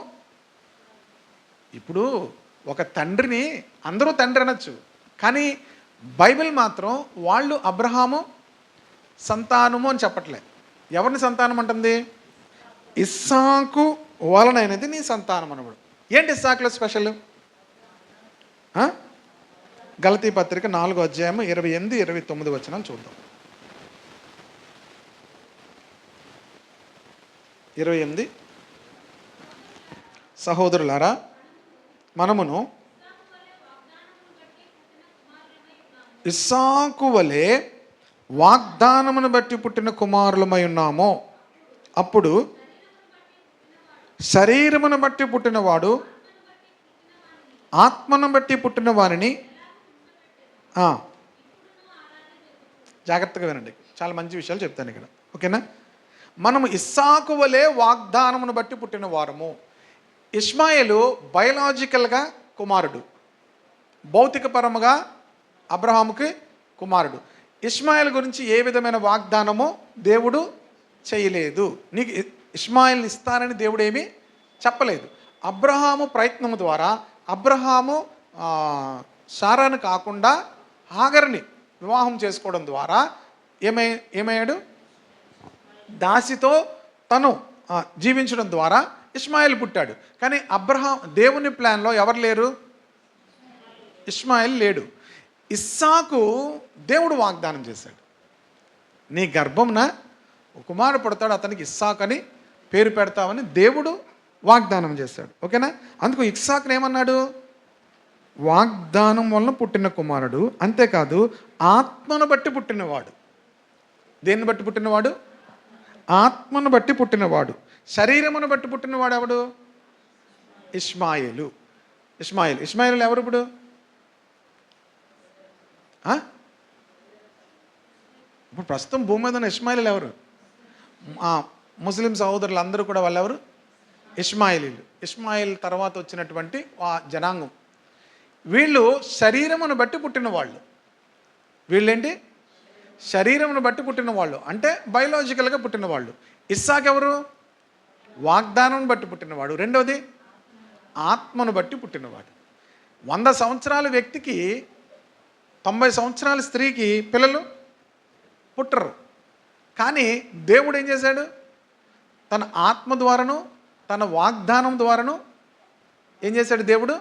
ఇప్పుడు ఒక తండ్రిని అందరూ తండ్రి అనొచ్చు, కానీ బైబిల్ మాత్రం వాళ్ళు అబ్రహాము సంతానము అని చెప్పట్లే. ఎవరిని సంతానం అంటుంది? ఇస్సాకు వలనైనది నీ సంతానం అనబడు. ఏంటి ఇస్సాకులో స్పెషల్? గలతీ పత్రిక 4వ అధ్యాయం 28, 29 వచనాలు చూద్దాం. 28. సహోదరులారా, మనమును ఇస్సాకు వలె వాగ్దానమును బట్టి పుట్టిన కుమారులమై ఉన్నాము. అప్పుడు శరీరమును బట్టి పుట్టినవాడు ఆత్మను బట్టి పుట్టిన వారిని, జాగ్రత్తగా వినండి, చాలా మంచి విషయాలు చెప్తాను ఇక్కడ. ఓకేనా? మనము ఇస్సాకు వలె వాగ్దానమును బట్టి పుట్టిన వారము. ఇష్మాయేలు బయలాజికల్గా కుమారుడు, భౌతికపరముగా అబ్రహాముకి కుమారుడు. ఇష్మాయేల్ గురించి ఏ విధమైన వాగ్దానము దేవుడు చేయలేదు. నీకు ఇష్మాయేల్ని ఇస్తానని దేవుడు ఏమీ చెప్పలేదు. అబ్రహాము ప్రయత్నము ద్వారా అబ్రహాము సారాను కాకుండా హాగర్ని వివాహం చేసుకోవడం ద్వారా ఏమయ్యాడు? దాసితో తను జీవించడం ద్వారా ఇష్మాయిల్ పుట్టాడు. కానీ దేవుని ప్లాన్లో ఎవరు లేరు? ఇష్మాయిల్ లేడు. ఇస్సాకు దేవుడు వాగ్దానం చేశాడు, నీ గర్భంన ఒక కుమారుడు పుడతాడు, అతనికి ఇస్సాకు అని పేరు పెడతామని దేవుడు వాగ్దానం చేశాడు. ఓకేనా? అందుకు ఇస్సాకుని ఏమన్నాడు? వాగ్దానం వలన పుట్టిన కుమారుడు, అంతేకాదు ఆత్మను బట్టి పుట్టినవాడు. దేన్ని బట్టి పుట్టినవాడు? ఆత్మను బట్టి పుట్టినవాడు. శరీరమును బట్టి పుట్టినవాడు ఎవడు? ఇష్మాయిలు. ఇష్మాయిలు ఎవరు ఇప్పుడు? ఇప్పుడు ప్రస్తుతం భూమి మీద ఉన్న ఇష్మాయిలు ఎవరు? ముస్లిం సహోదరులు అందరూ కూడా వాళ్ళు ఎవరు? ఇష్మాయిలీలు. ఇష్మాయిల్ తర్వాత వచ్చినటువంటి ఆ జనాంగం. వీళ్ళు శరీరమును బట్టి పుట్టిన వాళ్ళు. వీళ్ళేంటి? శరీరమును బట్టి పుట్టిన వాళ్ళు, అంటే బయలాజికల్గా పుట్టిన వాళ్ళు. ఇస్సాకు ఎవరు? వాగ్దానం బట్టి పుట్టినవాడు. రెండవది ఆత్మను బట్టి పుట్టినవాడు. 100 సంవత్సరాల వ్యక్తికి 90 సంవత్సరాల స్త్రీకి పిల్లలు పుట్టరు. కానీ దేవుడు ఏం చేశాడు? తన ఆత్మ ద్వారాను తన వాగ్దానం ద్వారాను ఏం చేశాడు? దేవుడు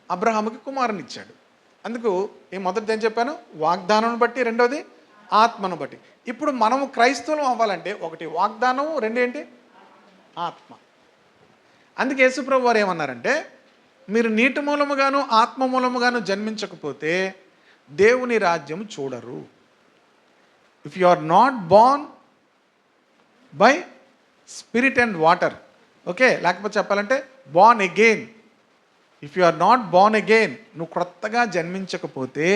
అబ్రహాముకి కుమారుని ఇచ్చాడు. అందుకు మొదటిది ఏం చెప్పాను? వాగ్దానం బట్టి, రెండవది ఆత్మను బట్టి. ఇప్పుడు మనము క్రైస్తవులం అవ్వాలంటే ఒకటి వాగ్దానం, రెండేంటి? ఆత్మ. అందుకే యేసుప్రభు వారు ఏమన్నారంటే, మీరు నీటి మూలముగాను ఆత్మ మూలముగాను జన్మించకపోతే దేవుని రాజ్యం చూడరు. If you are not born by spirit and water, okay, లేకపోతే చెప్పాలంటే born again. If you are not born again, నువ్వు క్రొత్తగా జన్మించకపోతే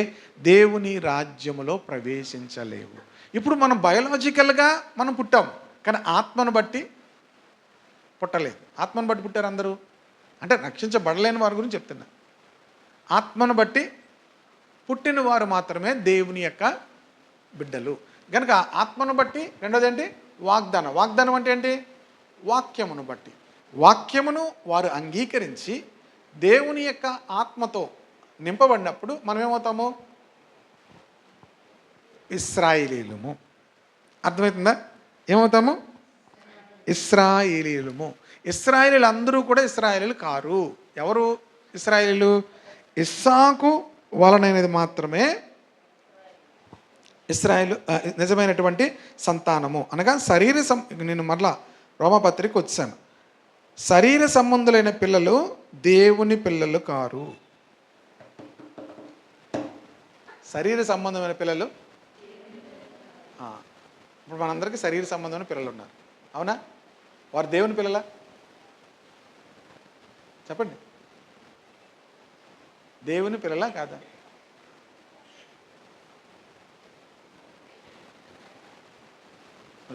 దేవుని రాజ్యములో ప్రవేశించలేవు. ఇప్పుడు మనం బయోలాజికల్గా మనం పుట్టాం, కానీ ఆత్మను బట్టి పుట్టలేదు. ఆత్మను బట్టి పుట్టారు అందరూ, అంటే రక్షించబడలేని వారి గురించి చెప్తున్నా. ఆత్మను బట్టి పుట్టిన వారు మాత్రమే దేవుని యొక్క బిడ్డలు. కనుక ఆత్మను బట్టి, రెండోది ఏంటి? వాగ్దానం. వాగ్దానం అంటే ఏంటి? వాక్యమును బట్టి. వాక్యమును వారు అంగీకరించి దేవుని యొక్క ఆత్మతో నింపబడినప్పుడు మనం ఏమవుతాము? ఇశ్రాయేలీయులము. అర్థమవుతుందా? ఏమవుతాము? ఇశ్రాయేలీయులము. ఇశ్రాయేలీలు అందరూ కూడా ఇశ్రాయేలీలు కారు. ఎవరు ఇశ్రాయేలీలు? ఇస్సాకు వలనైనది మాత్రమే ఇశ్రాయేలు నిజమైనటువంటి సంతానము. అనగా నేను మరలా రోమపత్రిక వచ్చాను. శరీర సంబంధులైన పిల్లలు దేవుని పిల్లలు కారు. శరీర సంబంధమైన పిల్లలు, ఇప్పుడు మనందరికీ శరీర సంబంధమైన పిల్లలు ఉన్నారు, అవునా? వారు దేవుని పిల్లలా? చెప్పండి, దేవుని పిల్లలా కాదా?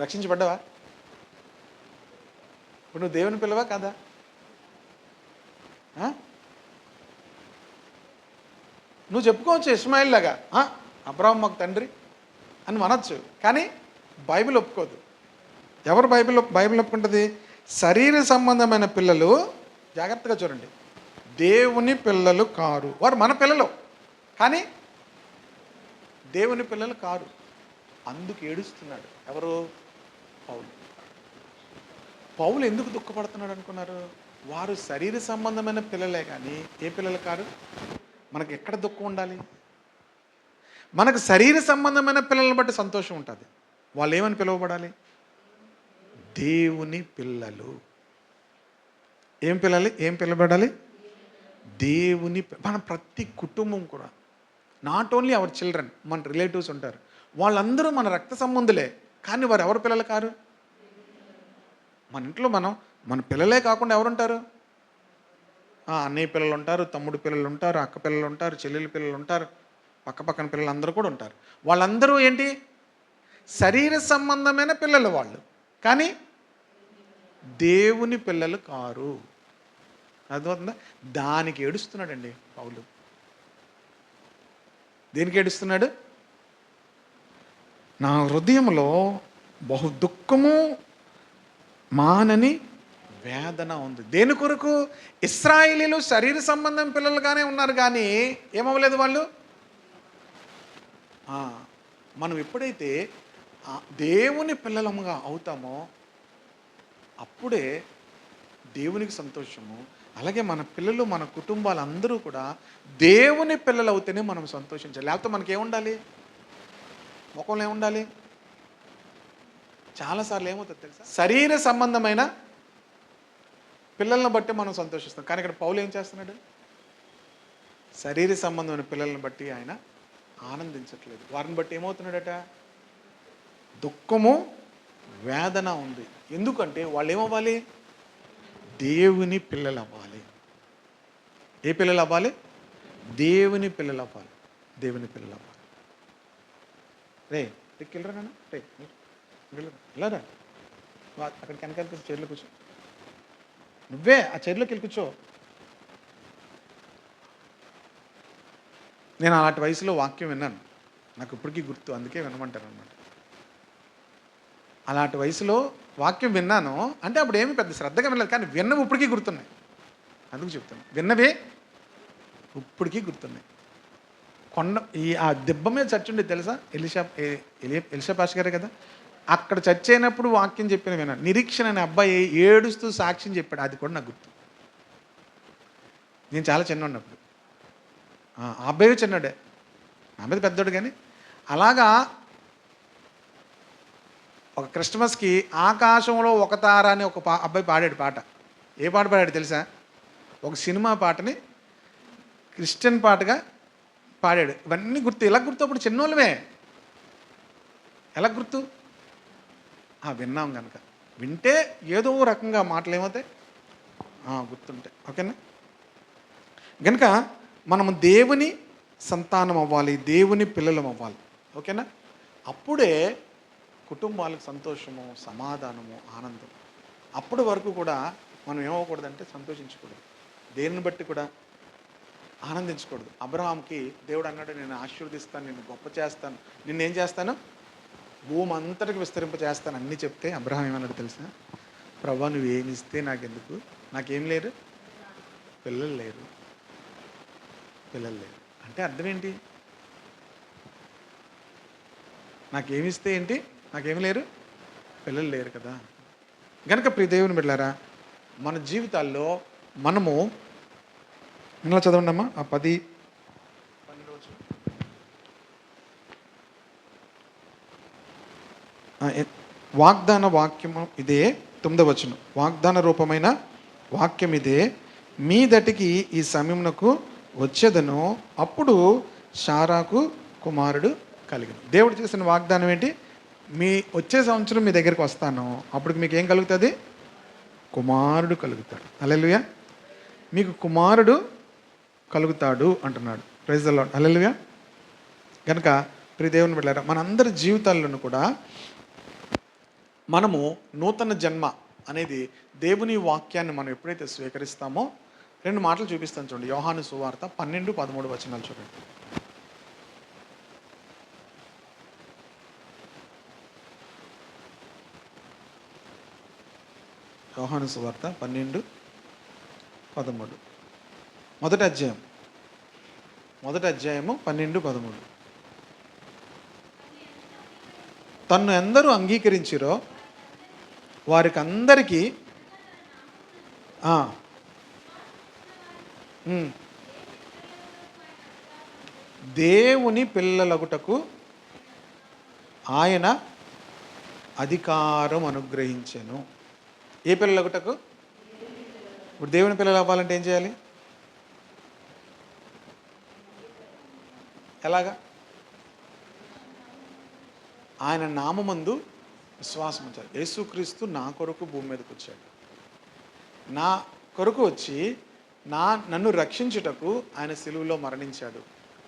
రక్షించబడ్డావా? ఇప్పుడు నువ్వు దేవుని పిల్లవా కాదా? నువ్వు చెప్పుకోవచ్చు ఇష్మాయిల్ లాగా, అబ్రాహాము మాకు తండ్రి అని అనొచ్చు, కానీ బైబిల్ ఒప్పుకోదు. ఎవరు బైబిల్ ఒప్పుకుంటుంది? శరీర సంబంధమైన పిల్లలు, జాగ్రత్తగా చూడండి, దేవుని పిల్లలు కారు. వారు మన పిల్లలు, కానీ దేవుని పిల్లలు కారు. అందుకు ఏడుస్తున్నాడు ఎవరు? పౌలు ఎందుకు దుఃఖపడుతున్నాడు అనుకున్నారు? వారు శరీర సంబంధమైన పిల్లలే, కానీ ఏ పిల్లలు కారు. మనకి ఎక్కడ దుఃఖం ఉండాలి? మనకు శరీర సంబంధమైన పిల్లలను బట్టి సంతోషం ఉంటుంది. వాళ్ళు ఏమని పిలువబడాలి? దేవుని పిల్లలు. ఏం పిలవబడాలి? దేవుని. మన ప్రతి కుటుంబం కూడా, నాట్ ఓన్లీ అవర్ చిల్డ్రన్, మన రిలేటివ్స్ ఉంటారు, వాళ్ళందరూ మన రక్త సంబంధులే, కానీ వారు ఎవరు పిల్లలు కారు? మన ఇంట్లో మన పిల్లలే కాకుండా ఎవరుంటారు? అన్నయ్య పిల్లలు ఉంటారు, తమ్ముడు పిల్లలు ఉంటారు, అక్క పిల్లలు ఉంటారు, చెల్లెలి పిల్లలు ఉంటారు, పక్కపక్కన పిల్లలు అందరూ కూడా ఉంటారు. వాళ్ళందరూ ఏంటి? శరీర సంబంధమైన పిల్లలు వాళ్ళు, కానీ దేవుని పిల్లలు కారు. అర్థమవుతుందా? దానికి ఏడుస్తున్నాడండి పౌలు. దేనికి ఏడుస్తున్నాడు? నా హృదయంలో బహు దుఃఖము మానని వేదన ఉంది. దేని కొరకు? ఇశ్రాయేలీలు శరీర సంబంధం పిల్లలుగానే ఉన్నారు, కానీ ఏమవ్వలేదు వాళ్ళు. మనం ఎప్పుడైతే దేవుని పిల్లలముగా అవుతామో అప్పుడే దేవునికి సంతోషము. అలాగే మన పిల్లలు, మన కుటుంబాలందరూ కూడా దేవుని పిల్లలు అవుతేనే మనం సంతోషించాలి. లేకపోతే మనకేముండాలి? ముఖంలో ఏముండాలి? చాలాసార్లు ఏమవుతుంది తెలుసా? శరీర సంబంధమైన పిల్లల్ని బట్టి మనం సంతోషిస్తాం. కానీ ఇక్కడ పౌలు ఏం చేస్తున్నాడు? శరీర సంబంధమైన పిల్లల్ని బట్టి ఆయన ఆనందించట్లేదు. వారిని బట్టి ఏమవుతున్నాడట? దుఃఖము, వేదన ఉంది. ఎందుకంటే వాళ్ళు ఏమవ్వాలి? దేవుని పిల్లలు అవ్వాలి. ఏ పిల్లలు అవ్వాలి? దేవుని పిల్లలు అవ్వాలి. దేవుని పిల్లలు అవ్వాలి. రే వెళ్ళరా నాన్న, రే వెళ్ళరా, అక్కడికి వెనకాల చైర్లో కూర్చో. నువ్వే ఆ చైర్లోకి వెళ్ళి కూర్చో. నేను అలాంటి వయసులో వాక్యం విన్నాను, నాకు ఇప్పటికీ గుర్తు, అందుకే వినమంటారు అనమాట. అలాంటి వయసులో వాక్యం విన్నాను అంటే అప్పుడు ఏమి పెద్ద శ్రద్ధగా వినలేదు, కానీ విన్నవి ఇప్పటికీ గుర్తున్నాయి. అందుకు చెప్తాను, విన్నవే ఇప్పటికీ గుర్తున్నాయి. ఆ దెబ్బ మీద చర్చ్ ఉండేది తెలుసా? ఎలిషా పాష గారే కదా, అక్కడ చర్చ్ అయినప్పుడు వాక్యం చెప్పిన విన్నాను. నిరీక్షణ అనే అబ్బాయి ఏడుస్తూ సాక్ష్యం చెప్పాడు, అది కూడా నాకు గుర్తు. నేను చాలా చిన్న ఉన్నప్పుడు. ఆ అబ్బాయి చిన్నడే, నా మీద పెద్దోడు. కానీ అలాగా ఒక క్రిస్మస్కి ఆకాశంలో ఒక తార అని ఒక అబ్బాయి పాడాడు పాట. ఏ పాట పాడాడు తెలుసా? ఒక సినిమా పాటని క్రిస్టియన్ పాటగా పాడాడు. ఇవన్నీ గుర్తు. ఎలా గుర్తు? అప్పుడు చిన్నోళ్ళమే. ఎలా గుర్తు? విన్నాం కనుక. వింటే ఏదో రకంగా మాటలు ఏమవుతాయి? గుర్తుంటాయి. ఓకేనా? కనుక మనము దేవుని సంతానం అవ్వాలి, దేవుని పిల్లలం అవ్వాలి. ఓకేనా? అప్పుడే కుటుంబాలకు సంతోషము, సమాధానము, ఆనందం. అప్పటి వరకు కూడా మనం ఏమవ్వకూడదంటే సంతోషించకూడదు, దేనిని బట్టి కూడా ఆనందించకూడదు. అబ్రహాంకి దేవుడు అన్నాడు, నేను ఆశీర్వదిస్తాను, నిన్ను గొప్ప చేస్తాను, నిన్నేం చేస్తాను? భూమి అంతటికి విస్తరింప చేస్తాను అన్నీ చెప్తే అబ్రహాం ఏమన్నాడు తెలుసా? ప్రభా నువ్వు ఏమి ఇస్తే నాకెందుకు, నాకేం లేరు, పిల్లలు లేరు. పిల్లలు లేరు అంటే అర్థం ఏంటి? నాకేమిస్తే ఏంటి? నాకేమి లేరు, పిల్లలు లేరు కదా. కనుక ప్రియ దేవుని బిడ్డలారా, మన జీవితాల్లో మనము ఇలా చదవండి అమ్మా, ఆ 10-12 వాగ్దాన వాక్యము ఇదే. 9వ వచనం, వాగ్దాన రూపమైన వాక్యం ఇదే, మీ దటికి ఈ సమయమునకు వచ్చేదను, అప్పుడు శారాకు కుమారుడు కలిగిన. దేవుడు చేసిన వాగ్దానం ఏంటి? మీ వచ్చే సంవత్సరం మీ దగ్గరికి వస్తాను, అప్పుడు మీకు ఏం కలుగుతుంది? కుమారుడు కలుగుతాడు. హల్లెలూయా. మీకు కుమారుడు కలుగుతాడు అంటున్నాడు. Praise the Lord. హల్లెలూయా. కనుక ప్రియ దేవుని బిడ్డలారా, మనందరి జీవితాల్లోనూ కూడా మనము నూతన జన్మ అనేది దేవుని వాక్యాన్ని మనం ఎప్పుడైతే స్వీకరిస్తామో, 2 మాటలు చూపిస్తాను చూడండి. యోహాను సువార్త 12-13 వచనాలు చూడండి. యోహాను సువార్త 12-13 మొదటి అధ్యాయము 12-13. తన్ను ఎందరూ అంగీకరించిరో వారికి అందరికీ దేవుని పిల్లలగుటకు ఆయన అధికారం అనుగ్రహించెను. ఏ పిల్లలగుటకు? ఇప్పుడు దేవుని పిల్లలు అవ్వాలంటే ఏం చేయాలి? ఎలాగా? ఆయన నామమందు విశ్వాసం ఉంచాలి. యేసుక్రీస్తు నా కొరకు భూమి మీదకి వచ్చాడు, నా కొరకు వచ్చి నన్ను రక్షించుటకు ఆయన సిలువలో మరణించాడు,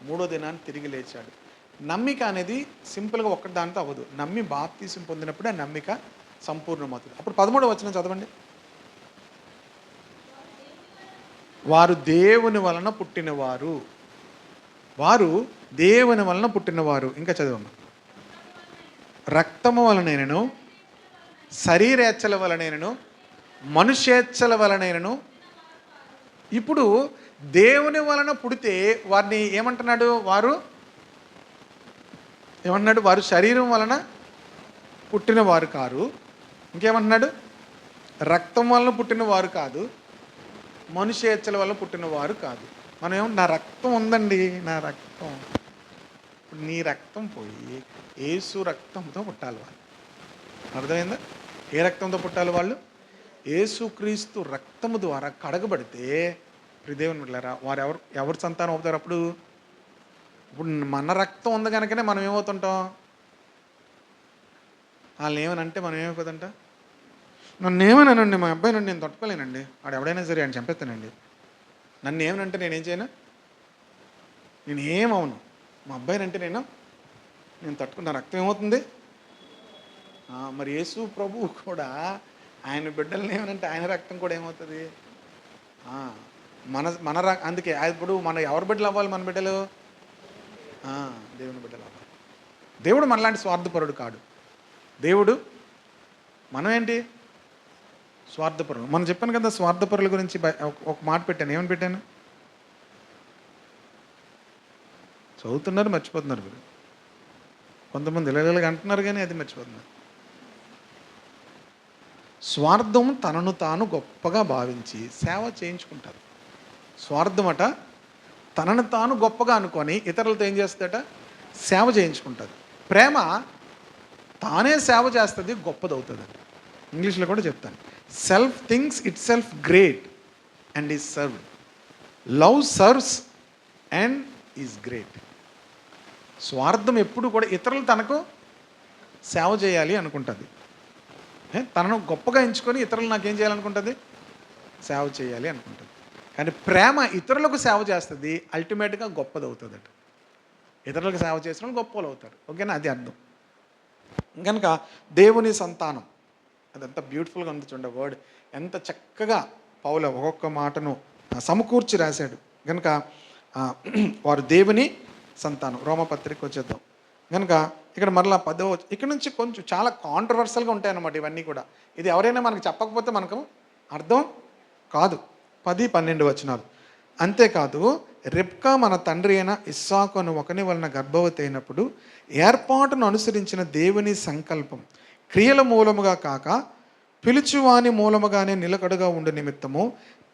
3వ దినాన్ని తిరిగి లేచాడు. నమ్మిక అనేది సింపుల్గా ఒక్కటి దాంతో అవ్వదు. నమ్మి బాప్తీసం పొందినప్పుడు ఆ నమ్మిక సంపూర్ణమవుతుంది. అప్పుడు 13వ వచనం చదవండి. వారు దేవుని వలన పుట్టినవారు, వారు దేవుని వలన పుట్టినవారు. ఇంకా చదవమ్మా. రక్తము వలనైనను, శరీరేచ్ఛల వలనైనను, మనుష్యేచ్ఛల వలనైనను. ఇప్పుడు దేవుని వలన పుడితే వారిని ఏమంటున్నాడు? వారు శరీరం వలన పుట్టిన వారు కారు. ఇంకేమంటున్నాడు? రక్తం వలన పుట్టిన వారు కాదు, మనుషేచ్ఛల వల్ల పుట్టిన వారు కాదు. మనం ఏమో నా రక్తం ఉందండి, నా రక్తం. ఇప్పుడు నీ రక్తం పోయి యేసు రక్తంతో పుట్టాలి వాళ్ళు. అర్థమైందా? ఏ రక్తంతో పుట్టాలి వాళ్ళు? యేసుక్రీస్తు రక్తము ద్వారా కడగబడితే దేవుని బిడ్డలారా వారు ఎవరు సంతానం అవుతారు అప్పుడు? ఇప్పుడు మన రక్తం ఉంది కనుకనే మనం ఏమవుతుంటాం? వాళ్ళని ఏమనంటే మనం ఏమైపోతుంట? నన్ను ఏమన్నానండి, మా అబ్బాయి నుండి నేను తట్టుకోలేనండి, వాడు ఎవడైనా సరే అని చంపేస్తానండి. నన్ను ఏమనంటే నేనేం చేయను, నేను ఏమవును. మా అబ్బాయినంటే నేను తట్టుకున్న రక్తం ఏమవుతుంది? మరి యేసు ప్రభువు కూడా ఆయన బిడ్డల్ని ఏమనంటే ఆయన రక్తం కూడా ఏమవుతుంది? మన అందుకే ఇప్పుడు మన ఎవరి బిడ్డలు అవ్వాలి? మన బిడ్డలు దేవుని బిడ్డలు అవ్వాలి. దేవుడు మనలాంటి స్వార్థపరుడు కాడు. దేవుడు మనం ఏంటి? స్వార్థపరులు. మనం చెప్పాను కదా స్వార్థపరుల గురించి ఒక మాట పెట్టాను. ఏమని పెట్టాను? చదువుతున్నారు, మర్చిపోతున్నారు మీరు. కొంతమంది ఇళ్ళగా అంటున్నారు కానీ అది మర్చిపోతున్నారు. స్వార్థం తనను తాను గొప్పగా భావించి సేవ చేయించుకుంటారు. స్వార్థం అట తనను తాను గొప్పగా అనుకొని ఇతరులతో ఏం చేస్తుందట? సేవ చేయించుకుంటుంది. ప్రేమ తానే సేవ చేస్తుంది, గొప్పదవుతుంది. ఇంగ్లీష్లో కూడా చెప్తాను. Self things it self great and is served. Love serves and is great. స్వార్థం ఎప్పుడు కూడా ఇతరులు తనకు సేవ చేయాలి అనుకుంటుంది. తనను గొప్పగా ఎంచుకొని ఇతరులు నాకేం చేయాలనుకుంటుంది? సేవ చేయాలి అనుకుంటుంది. కానీ ప్రేమ ఇతరులకు సేవ చేస్తుంది, అల్టిమేట్గా గొప్పదవుతుందట. ఇతరులకు సేవ చేసిన వాళ్ళు గొప్పలు అవుతారు. ఓకేనా? అది అర్థం. కనుక దేవుని సంతానం అదంతా బ్యూటిఫుల్గా ఉంది. చూడండి వర్డ్ ఎంత చక్కగా పౌలు ఒక్కొక్క మాటను సమకూర్చి రాశాడు. కనుక వారు దేవుని సంతానం. రోమపత్రిక వచ్చేద్దాం. కనుక ఇక్కడ మరలా 10వ ఇక్కడ నుంచి కొంచెం చాలా కాంట్రవర్సల్గా ఉంటాయన్నమాట ఇవన్నీ కూడా. ఇది ఎవరైనా మనకు చెప్పకపోతే మనకు అర్థం కాదు. 10-12 వచనాలు. అంతేకాదు రెబ్కా మన తండ్రి అయిన ఇస్సాకు అను ఒకని వలన గర్భవతి అయినప్పుడు ఏర్పాటును అనుసరించిన దేవుని సంకల్పం క్రియల మూలముగా కాక పిలుచువాని మూలముగానే నిలకడగా ఉండే నిమిత్తము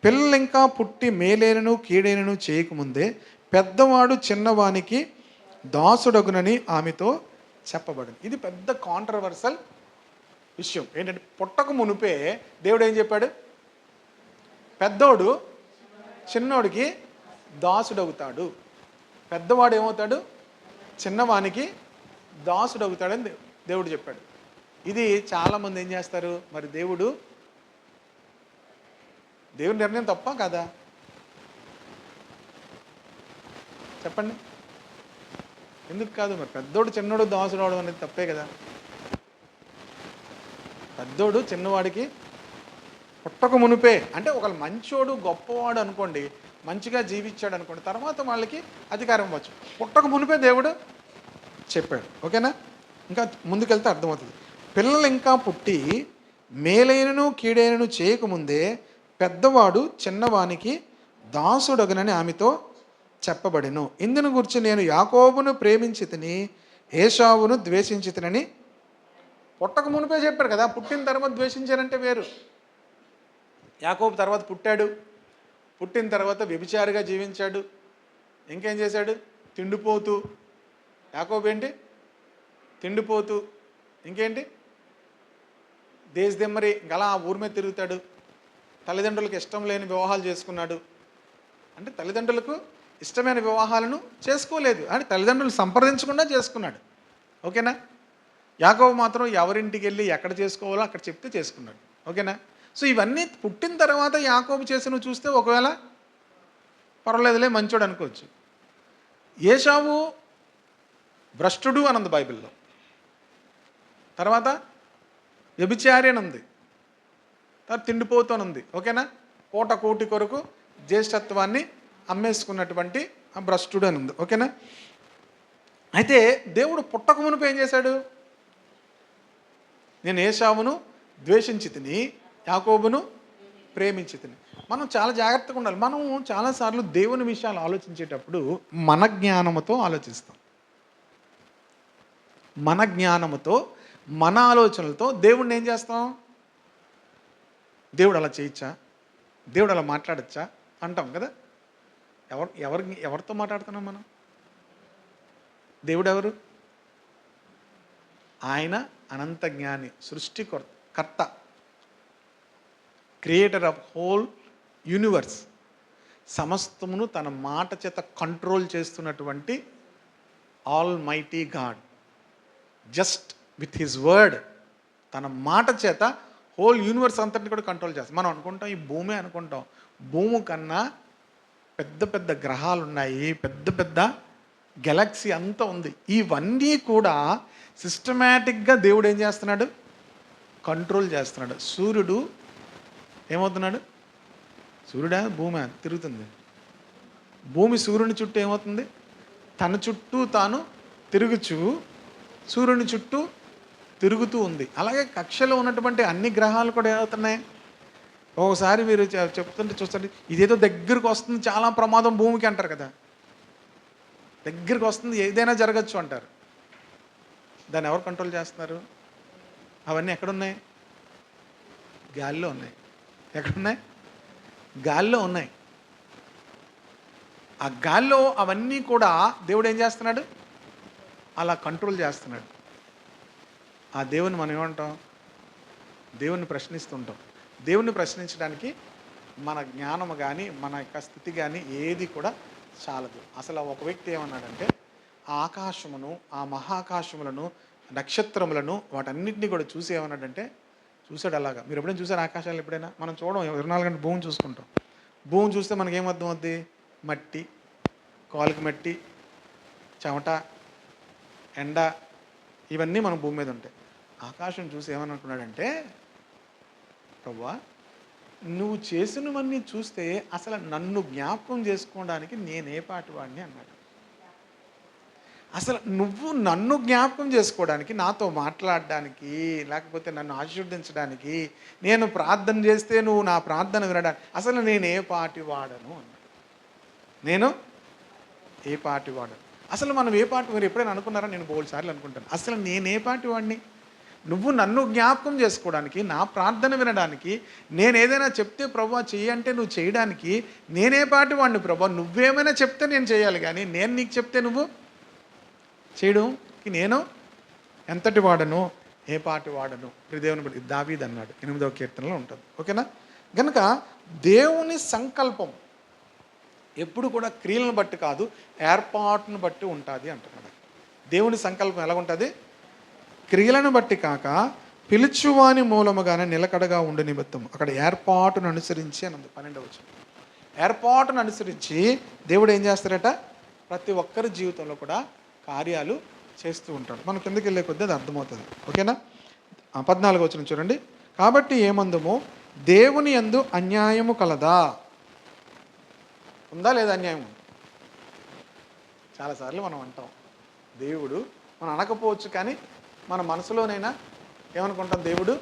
పిల్లలింకా పుట్టి మేలేనను కీడైనను చేయకముందే పెద్దవాడు చిన్నవానికి దాసుడగునని ఆమెతో చెప్పబడింది. ఇది పెద్ద కాంట్రవర్సల్ విషయం. ఏంటంటే పుట్టక మునిపే దేవుడు ఏం చెప్పాడు? పెద్దోడు చిన్నోడికి దాసుడవుతాడు, పెద్దవాడు ఏమవుతాడు? చిన్నవానికి దాసుడవుతాడని దేవుడు చెప్పాడు. ఇది చాలామంది ఏం చేస్తారు? మరి దేవుడి నిర్ణయం తప్ప కదా? చెప్పండి, ఎందుకు కాదు? మరి పెద్దోడు చిన్నోడు దాసుడు అవడం అనేది తప్పే కదా? పెద్దోడు చిన్నవాడికి పుట్టక మునిపే అంటే ఒకళ్ళు మంచోడు గొప్పవాడు అనుకోండి, మంచిగా జీవించాడు అనుకోండి, తర్వాత వాళ్ళకి అధికారం ఇవ్వచ్చు. పుట్టక మునిపే దేవుడు చెప్పాడు. ఓకేనా? ఇంకా ముందుకెళ్తే అర్థమవుతుంది. పిల్లలు ఇంకా పుట్టి మేలైనను కీడైనను చేయకముందే పెద్దవాడు చిన్నవానికి దాసుడగనని ఆమెతో చెప్పబడెను. ఇందును గురించి నేను యాకోబును ప్రేమించి తిని ఏశావును ద్వేషించి తినని పుట్టక మునిపే చెప్పాడు కదా. పుట్టిన తర్వాత ద్వేషించారంటే వేరు. యాకోబు తర్వాత పుట్టాడు, పుట్టిన తర్వాత వ్యభిచారిగా జీవించాడు. ఇంకేం చేశాడు? తిండిపోతూ. యాకోబు ఏంటి? తిండిపోతూ. ఇంకేంటి? దేశదెమ్మరి గలా ఆ ఊరి మీద తిరుగుతాడు. తల్లిదండ్రులకు ఇష్టం లేని వివాహాలు చేసుకున్నాడు. అంటే తల్లిదండ్రులకు ఇష్టమైన వివాహాలను చేసుకోలేదు అని తల్లిదండ్రులు సంప్రదించకుండా చేసుకున్నాడు. ఓకేనా? యాకోబు మాత్రం ఎవరింటికి వెళ్ళి ఎక్కడ చేసుకోవాలో అక్కడ చెప్తే చేసుకున్నాడు. ఓకేనా? సో ఇవన్నీ పుట్టిన తర్వాత యాకోబు చేసిన చూస్తే ఒకవేళ పర్వాలేదులే మంచోడు అనుకోవచ్చు. ఏశావు భ్రష్టుడు అని ఉంది బైబిల్లో. తర్వాత వ్యభిచారి అని ఉంది. తర్వాత తిండిపోతూనుంది. ఓకేనా? కోట కోటి కొరకు జ్యేష్ఠత్వాన్ని అమ్మేసుకున్నటువంటి ఆ భ్రష్టుడు అని ఉంది. ఓకేనా? అయితే దేవుడు పుట్టక మునుపు ఏం చేశాడు? నేను ఏశావును ద్వేషించి తిని యాకోబును ప్రేమించి తిని. మనం చాలా జాగ్రత్తగా ఉండాలి. మనం చాలాసార్లు దేవుని విషయాలు ఆలోచించేటప్పుడు మన జ్ఞానముతో ఆలోచిస్తాం. మన జ్ఞానముతో మన ఆలోచనలతో దేవుణ్ణి ఏం చేస్తాం? దేవుడు అలా చేయొచ్చా, దేవుడు అలా మాట్లాడచ్చా అంటాం కదా. ఎవరితో మాట్లాడుతున్నాం మనం? దేవుడు ఎవరు? ఆయన అనంత జ్ఞాని, సృష్టికర్త, క్రియేటర్ ఆఫ్ హోల్ యూనివర్స్. సమస్తమును తన మాట చేత కంట్రోల్ చేస్తున్నటువంటి all mighty God. Just with his word, తన మాట చేత హోల్ యూనివర్స్ అంతటిని కూడా కంట్రోల్ చేస్తాం. మనం అనుకుంటాం ఈ భూమి అనుకుంటాం, భూమి కన్నా పెద్ద పెద్ద గ్రహాలు ఉన్నాయి, పెద్ద పెద్ద గెలాక్సీ అంతా ఉంది. ఇవన్నీ కూడా సిస్టమేటిక్గా దేవుడు ఏం చేస్తున్నాడు? కంట్రోల్ చేస్తున్నాడు. సూర్యుడు ఏమవుతున్నాడు? సూర్యుడా భూమి తిరుగుతుంది. భూమి సూర్యుని చుట్టూ ఏమవుతుంది? తన చుట్టూ తాను తిరుగుచు సూర్యుని చుట్టూ తిరుగుతూ ఉంది. అలాగే కక్షలో ఉన్నటువంటి అన్ని గ్రహాలు కూడా ఏమవుతున్నాయి? ఒకసారి మీరు చెప్తుంటే చూస్తుంటే ఇదేదో దగ్గరికి వస్తుంది, చాలా ప్రమాదం భూమికి అంటారు కదా. దగ్గరికి వస్తుంది, ఏదైనా జరగచ్చు అంటారు. దాన్ని ఎవరు కంట్రోల్ చేస్తున్నారు? అవన్నీ ఎక్కడున్నాయి? గాలిలో ఉన్నాయి. ఎక్కడున్నాయి? గాలిలో ఉన్నాయి. ఆ గాల్లో అవన్నీ కూడా దేవుడు ఏం చేస్తున్నాడు? అలా కంట్రోల్ చేస్తున్నాడు. ఆ దేవుని మనం ఏమంటాం? దేవుణ్ణి ప్రశ్నిస్తుంటాం. దేవుణ్ణి ప్రశ్నించడానికి మన జ్ఞానము కానీ మన యొక్క స్థితి కానీ ఏది కూడా చాలదు. అసలు ఒక వ్యక్తి ఏమన్నాడంటే, ఆ ఆకాశమును, ఆ మహాకాశములను, నక్షత్రములను, వాటన్నిటిని కూడా చూసి ఏమన్నాడంటే, చూసాడు అలాగా. మీరు ఎప్పుడైనా చూసారు ఆకాశాలు? ఎప్పుడైనా మనం చూడడం 24 గంటలు భూమిని చూసుకుంటాం. భూమి చూస్తే మనకేమర్థం అవుద్ది? మట్టి, కాలుకి మట్టి, చెమట, ఎండ, ఇవన్నీ మన భూమి మీద ఉంటాయి. ఆకాశం చూసి ఏమని అనుకున్నాడంటే, ప్రభువా నువ్వు చేసినవన్నీ చూస్తే అసలు నన్ను జ్ఞాపకం చేసుకోవడానికి నేనే పాటి వాడిని అన్నాడు. అసలు నువ్వు నన్ను జ్ఞాపకం చేసుకోవడానికి, నాతో మాట్లాడడానికి, లేకపోతే నన్ను ఆశీర్వదించడానికి, నేను ప్రార్థన చేస్తే నువ్వు నా ప్రార్థన వినడానికి అసలు నేను ఏ పాటి వాడను అన్నాడు. నేను ఏ పాటి వాడను. అసలు మనం ఏ పాటి, మీరు ఎప్పుడైనా అనుకున్నారా? నేను బోల్డ్ సార్లు అనుకుంటాను, అసలు నేనే పాటి వాడిని? నువ్వు నన్ను జ్ఞాపకం చేసుకోవడానికి, నా ప్రార్థన వినడానికి, నేను ఏదైనా చెప్తే ప్రభువా చెయ్యి అంటే నువ్వు చేయడానికి నేనే పాటి వాడిని ప్రభువా. నువ్వేమైనా చెప్తే నేను చేయాలి, కానీ నేను నీకు చెప్తే నువ్వు చేయడంకి నేను ఎంతటి వాడను, ఏ పాటి వాడను. దేవుని బట్టి దావీదు అన్నాడు, 8వ కీర్తనలో ఉంటుంది. ఓకేనా? కనుక దేవుని సంకల్పం ఎప్పుడు కూడా క్రియలను బట్టి కాదు, ఏర్పాటును బట్టి ఉంటుంది అంటున్నాడు. దేవుని సంకల్పం ఎలా ఉంటుంది? క్రియలను బట్టి కాక పిలుచువాని మూలముగానే నిలకడగా ఉండు నిమిత్తం. అక్కడ ఏర్పాటును అనుసరించి అని ఉంది 12వ వచనం. ఏర్పాటును అనుసరించి దేవుడు ఏం చేస్తారట? ప్రతి ఒక్కరి జీవితంలో కూడా కార్యాలు చేస్తూ ఉంటాడు. మనం కిందకి వెళ్ళే కొద్దీ అది అర్థమవుతుంది. ఓకేనా? 14వ వచనం చూడండి. కాబట్టి ఏమందుము, దేవుని యందు అన్యాయము కలదా? ఉందా లేదా అన్యాయం? చాలాసార్లు మనం అంటాం దేవుడు, మనం అనకపోవచ్చు కానీ మన మనసులోనైనా ఏమనుకుంటాం, దేవుడు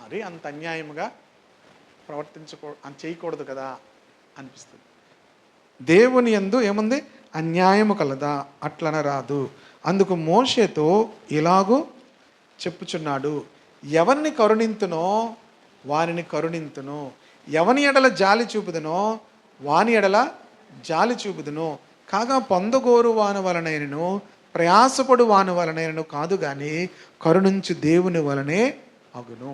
అది అంత అన్యాయముగా చేయకూడదు కదా అనిపిస్తుంది. దేవుని యందు ఏముంది? అన్యాయము కలదా? అట్లనరాదు. అందుకు మోషేతో ఇలాగూ చెప్పుచున్నాడు, ఎవరిని కరుణింతునో వారిని కరుణింతును, ఎవని ఎడల జాలి చూపుదునో వాని ఎడల జాలి చూపుదును, కాగా పొందగోరు వాని వలనైనను ప్రయాసపడు వాని వలనైనను కాదు, కానీ కరుణించు దేవుని వలనే అగును.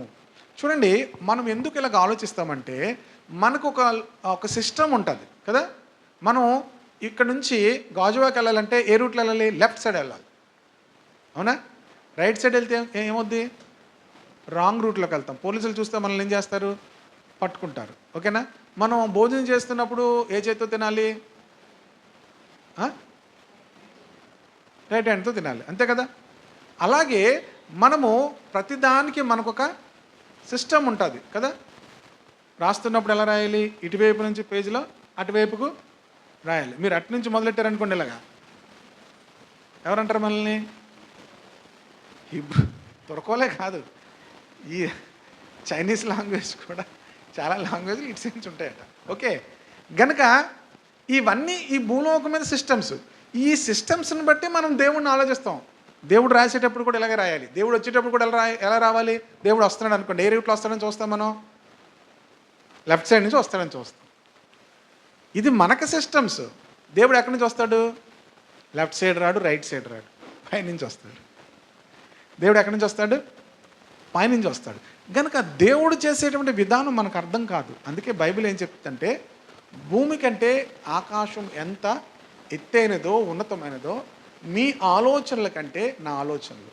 చూడండి, మనం ఎందుకు ఇలాగ ఆలోచిస్తామంటే, మనకు ఒక సిస్టమ్ ఉంటుంది కదా. మనం ఇక్కడ నుంచి గాజువాకి వెళ్ళాలంటే ఏ రూట్లో వెళ్ళాలి? లెఫ్ట్ సైడ్ వెళ్ళాలి, అవునా? రైట్ సైడ్ వెళ్తే ఏమవుద్ది? రాంగ్ రూట్లోకి వెళ్తాం. పోలీసులు చూస్తే మనల్ని ఏం చేస్తారు? పట్టుకుంటారు. ఓకేనా? మనం భోజనం చేస్తున్నప్పుడు ఏ చేతితో తినాలి? రైట్ హ్యాండ్తో తినాలి, అంతే కదా. అలాగే మనము ప్రతిదానికి మనకొక సిస్టమ్ ఉంటుంది కదా. రాస్తున్నప్పుడు ఎలా రాయాలి? ఇటువైపు నుంచి పేజీలో అటువైపుకు రాయాలి. మీరు అటు నుంచి మొదలెట్టారనుకోండి ఇలాగా, ఎవరంటారు మనల్ని? దొరకోలే కాదు, ఈ చైనీస్ లాంగ్వేజ్ కూడా చాలా లాంగ్వేజ్లు ఇటు నుంచి ఉంటాయట. ఓకే, గనుక ఇవన్నీ ఈ భూలోకం మీద సిస్టమ్స్. ఈ సిస్టమ్స్ని బట్టి మనం దేవుణ్ణి ఆలోచిస్తాం. దేవుడు రాసేటప్పుడు కూడా ఇలాగే రాయాలి. దేవుడు వచ్చేటప్పుడు కూడా ఎలా రావాలి? దేవుడు వస్తున్నాడు అనుకోండి, ఏ రూట్లో వస్తాడని చూస్తాం మనం? లెఫ్ట్ సైడ్ నుంచి వస్తాడని చూస్తాం. ఇది మనకు సిస్టమ్స్. దేవుడు ఎక్కడి నుంచి వస్తాడు? లెఫ్ట్ సైడ్ రాడు, రైట్ సైడ్ రాడు, పైనుంచి వస్తాడు. దేవుడు ఎక్కడి నుంచి వస్తాడు? పైనుంచి వస్తాడు. కనుక దేవుడు చేసేటువంటి విధానం మనకు అర్థం కాదు. అందుకే బైబిల్ ఏం చెప్తుందంటే, భూమి కంటే ఆకాశం ఎంత ఎత్తైనదో ఉన్నతమైనదో మీ ఆలోచనల కంటే నా ఆలోచనలు,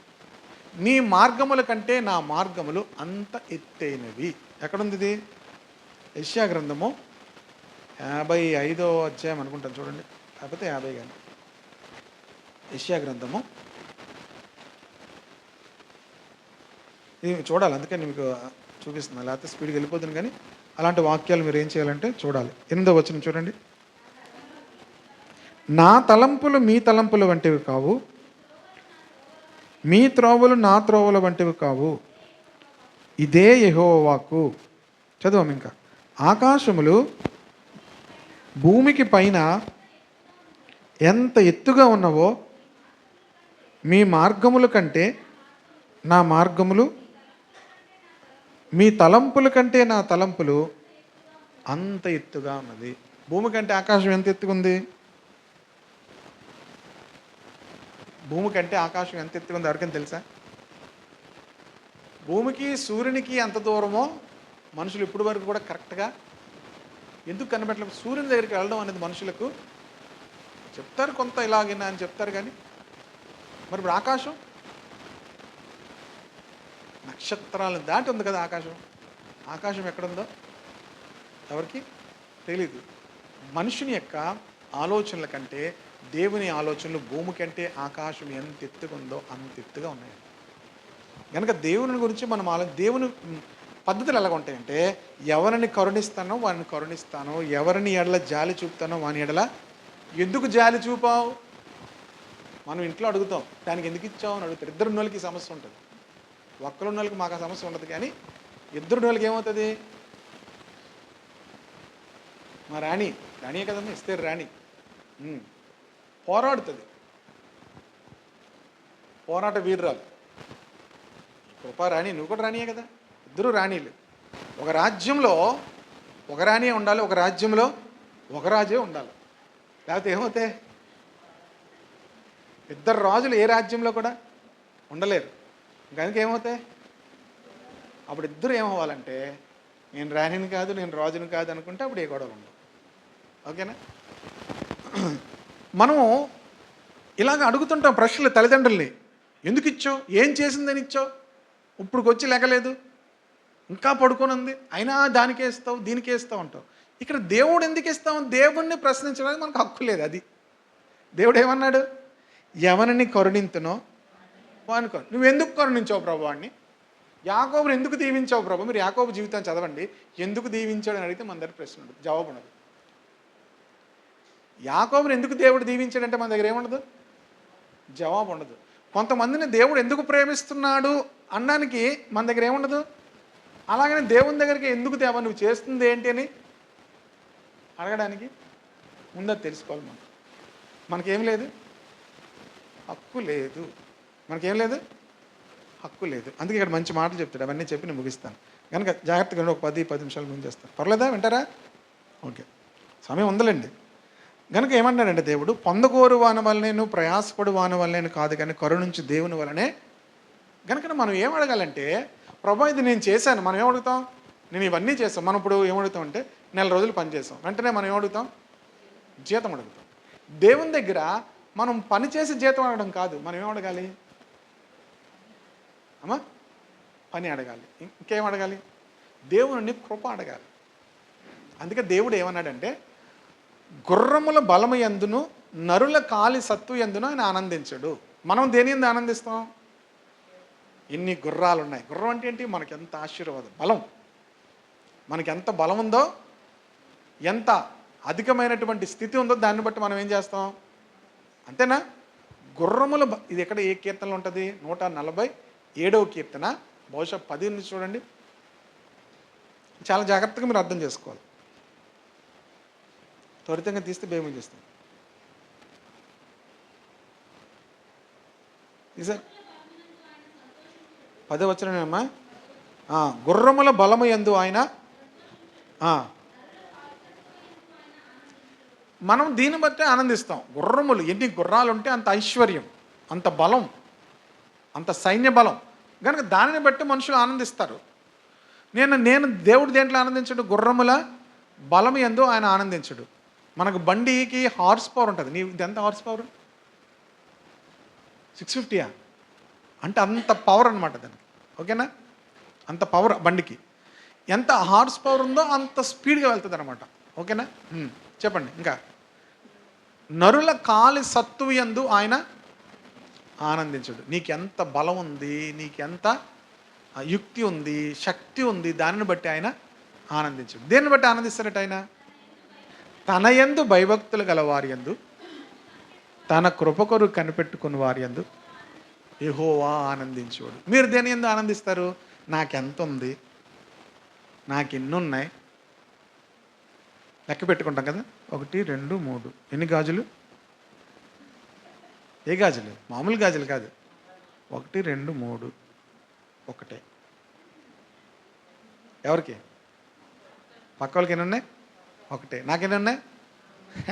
నీ మార్గముల కంటే నా మార్గములు అంత ఎత్తైనవి. ఎక్కడుంది ఇది? యెషయా గ్రంథము 55వ అధ్యాయం అనుకుంటాను, చూడండి. కాకపోతే 50 కానీ. యెషయా గ్రంథము ఇది చూడాలి, అందుకని మీకు చూపిస్తున్నాను, లేకపోతే స్పీడ్కి వెళ్ళిపోతుంది. కానీ అలాంటి వాక్యాలు మీరు ఏం చేయాలంటే చూడాలి. 8వ వచనం చూడండి. నా తలంపులు మీ తలంపుల వంటివి కావు, మీ త్రోవలు నా త్రోవల వంటివి కావు, ఇదే యెహోవా వాక్కు. చదువు ఇంకా. ఆకాశములు భూమికి పైన ఎంత ఎత్తుగా ఉన్నవో మీ మార్గముల కంటే నా మార్గములు, మీ తలంపుల కంటే నా తలంపులు అంత ఎత్తుగా ఉన్నది. భూమి కంటే ఆకాశం ఎంత ఎత్తుగా ఉంది? భూమి కంటే ఆకాశం ఎంత ఎత్తుగా ఉంది ఎవరికైనా తెలుసా? భూమికి సూర్యునికి ఎంత దూరమో మనుషులు ఇప్పటి వరకు కూడా కరెక్ట్గా ఎందుకు కనిపెట్టలేదు. సూర్యుని దగ్గరికి వెళ్ళడం అనేది మనుషులకు చెప్తారు, కొంత ఇలాగినా అని చెప్తారు. కానీ మరి ఇప్పుడు ఆకాశం నక్షత్రాలను దాటి ఉంది కదా ఆకాశం. ఆకాశం ఎక్కడుందో ఎవరికి తెలీదు. మనుషుని యొక్క ఆలోచనల కంటే దేవుని ఆలోచనలు భూమి కంటే ఆకాశం ఎంత ఎత్తుగా ఉందో అంత ఎత్తుగా ఉన్నాయి. కనుక దేవుని గురించి మనం దేవుని పద్ధతులు ఎలాగ ఉంటాయంటే, ఎవరిని కరుణిస్తానో వారిని కరుణిస్తాను, ఎవరిని ఎడల జాలి చూపుతానో వాని ఎడల ఎందుకు జాలి చూపావు. మనం ఇంట్లో అడుగుతాం, దానికి ఎందుకు ఇచ్చావు అని అడుగుతారు. ఇద్దరు వాళ్ళకి సమస్య ఉంటుంది. ఒక్కరున్న వాళ్ళకి మాకు ఆ సమస్య ఉండదు. కానీ ఇద్దరు వాళ్ళకి ఏమవుతుంది? మా రాణియే కదమ్మా, ఇస్తే రాణి పోరాడుతుంది, పోరాట వీర్రాలు. కృపా రాణి, నువ్వు కూడా రాణియే కదా. ఇద్దరు రాణీలు. ఒక రాజ్యంలో ఒక రాణియే ఉండాలి, ఒక రాజ్యంలో ఒక రాజే ఉండాలి. లేకపోతే ఏమవుతాయి? ఇద్దరు రాజులు ఏ రాజ్యంలో కూడా ఉండలేరు. కనుక ఏమవుతాయి? అప్పుడు ఇద్దరు ఏమవ్వాలంటే, నేను రాణిని కాదు, నేను రాజుని కాదు అనుకుంటే అప్పుడు ఏ గొడవలు ఉండవు. ఓకేనా? మనము ఇలాగ అడుగుతుంటాం ప్రశ్నలు తల్లిదండ్రుల్ని. ఎందుకు ఇచ్చావు? ఏం చేసిందని ఇచ్చావు? ఇప్పుడుకి వచ్చి లెక్కలేదు, ఇంకా పడుకొని ఉంది, అయినా దానికే ఇస్తావు, దీనికే ఇస్తావు అంటావు. ఇక్కడ దేవుడు ఎందుకు ఇస్తావు? దేవుణ్ణి ప్రశ్నించడానికి మనకు హక్కు లేదు. అది దేవుడు ఏమన్నాడు? ఎవరిని కరుణింతునో వానుకో. నువ్వెందుకు కరుణించావు ప్రభు వాడిని? యాకోబుని ఎందుకు దీవించావు ప్రభు? మీరు యాకోబు జీవితాన్ని చదవండి. ఎందుకు దీవించాడు అని అడిగితే మన దగ్గర ప్రశ్న ఉండదు, జవాబు ఉండదు. యాకోబుని ఎందుకు దేవుడు దీవించాడంటే మన దగ్గర ఏముండదు, జవాబు ఉండదు. కొంతమందిని దేవుడు ఎందుకు ప్రేమిస్తున్నాడు అనడానికి మన దగ్గర ఏముండదు. అలాగనే దేవుని దగ్గరికి ఎందుకు దేవా నువ్వు చేస్తుంది ఏంటి అని అడగడానికి ముందు తెలుసుకోవాలి. మనకేం లేదు, హక్కు లేదు. మనకేం లేదు, హక్కు లేదు. అందుకే ఇక్కడ మంచి మాటలు చెప్తాడు. అవన్నీ చెప్పి నేను ముగిస్తాను. కనుక జాగ్రత్తగా ఒక 10 నిమిషాలు ముందు చేస్తాను. పర్లేదా? వింటారా? ఓకే, సమయం ఉందలేండి. కనుక ఏమన్నాడంటే దేవుడు, పొందగోరు వాని వల్లనేను ప్రయాసపడు వాని వల్లనేను కాదు కానీ కరుణించి దేవుని వలనే. కనుక మనం ఏం అడగాలంటే, ప్రభా ఇది నేను చేశాను. మనం ఏమడుగుతాం? నేను ఇవన్నీ చేస్తాం. మనం ఇప్పుడు ఏమడుగుతాం అంటే, నెల రోజులు పని చేస్తాం, వెంటనే మనం ఏమడుగుతాం? జీతం అడుగుతాం. దేవుని దగ్గర మనం పని చేసి జీతం అడగడం కాదు. మనం ఏం అడగాలి అమ్మా? పని అడగాలి. ఇంకేం అడగాలి? దేవుని కృప అడగాలి. అందుకే దేవుడు ఏమన్నాడంటే, గుర్రముల బలము యందును నరుల కాలి సత్తు యందును ఆయన ఆనందించడు. మనం దేని యందు ఆనందిస్తాం? ఎన్ని గుర్రాలు ఉన్నాయి. గుర్రం అంటే ఏంటి? మనకి ఎంత ఆశీర్వాదం, బలం. మనకి ఎంత బలం ఉందో, ఎంత అధికమైనటువంటి స్థితి ఉందో దాన్ని బట్టి మనం ఏం చేస్తాం? అంతేనా? గుర్రముల ఇది ఎక్కడ ఏ కీర్తనలో ఉంటుంది? 147వ కీర్తన, బహుశా 10 నుంచి చూడండి. చాలా జాగ్రత్తగా మీరు అర్థం చేసుకోవాలి. త్వరితంగా తీస్తే భయం చేస్తాం. సార్ 10వ వచనమేమ్మా. గుర్రముల బలము యందు ఆయన. మనం దీన్ని బట్టి ఆనందిస్తాం. గుర్రములు ఎన్ని గుర్రాలు ఉంటే అంత ఐశ్వర్యం, అంత బలం, అంత సైన్య బలం కనుక దానిని బట్టి మనుషులు ఆనందిస్తారు. నేను దేవుడు దేంట్లో ఆనందించడు? గుర్రముల బలం యందు ఆయన ఆనందించడు. మనకు బండికి హార్స్ పవర్ ఉంటుంది. ఇది ఎంత హార్స్ పవర్? 650 అంటే అంత పవర్ అనమాట దానికి. ఓకేనా? అంత పవర్ బండికి. ఎంత హార్స్ పవర్ ఉందో అంత స్పీడ్గా వెళ్తుంది అనమాట. ఓకేనా? చెప్పండి ఇంకా. నరుల కాలి సత్తువు యందు ఆయన ఆనందించడు. నీకెంత బలం ఉంది, నీకెంత యుక్తి ఉంది, శక్తి ఉంది, దానిని బట్టి ఆయన ఆనందించడు. దేన్ని బట్టి ఆనందిస్తారట ఆయన? తన యందు భయభక్తులు గల వారి యందు, తన కృపకొరు కనిపెట్టుకున్న వారి యందు యెహోవా ఆనందించేవాడు. మీరు దేని యందు ఆనందిస్తారు? నాకెంత ఉంది, నాకు ఎన్ని ఉన్నాయి, లెక్క పెట్టుకుంటాం కదా. 1 2 3 ఎన్ని గాజులు? ఏ గాజులు? మామూలు గాజులు కాదు. 1 2 3 ఒకటే. ఎవరికి? పక్క వాళ్ళకి ఎన్ని ఉన్నాయి? ఒకటే. నాకెన్ని ఉన్నాయి?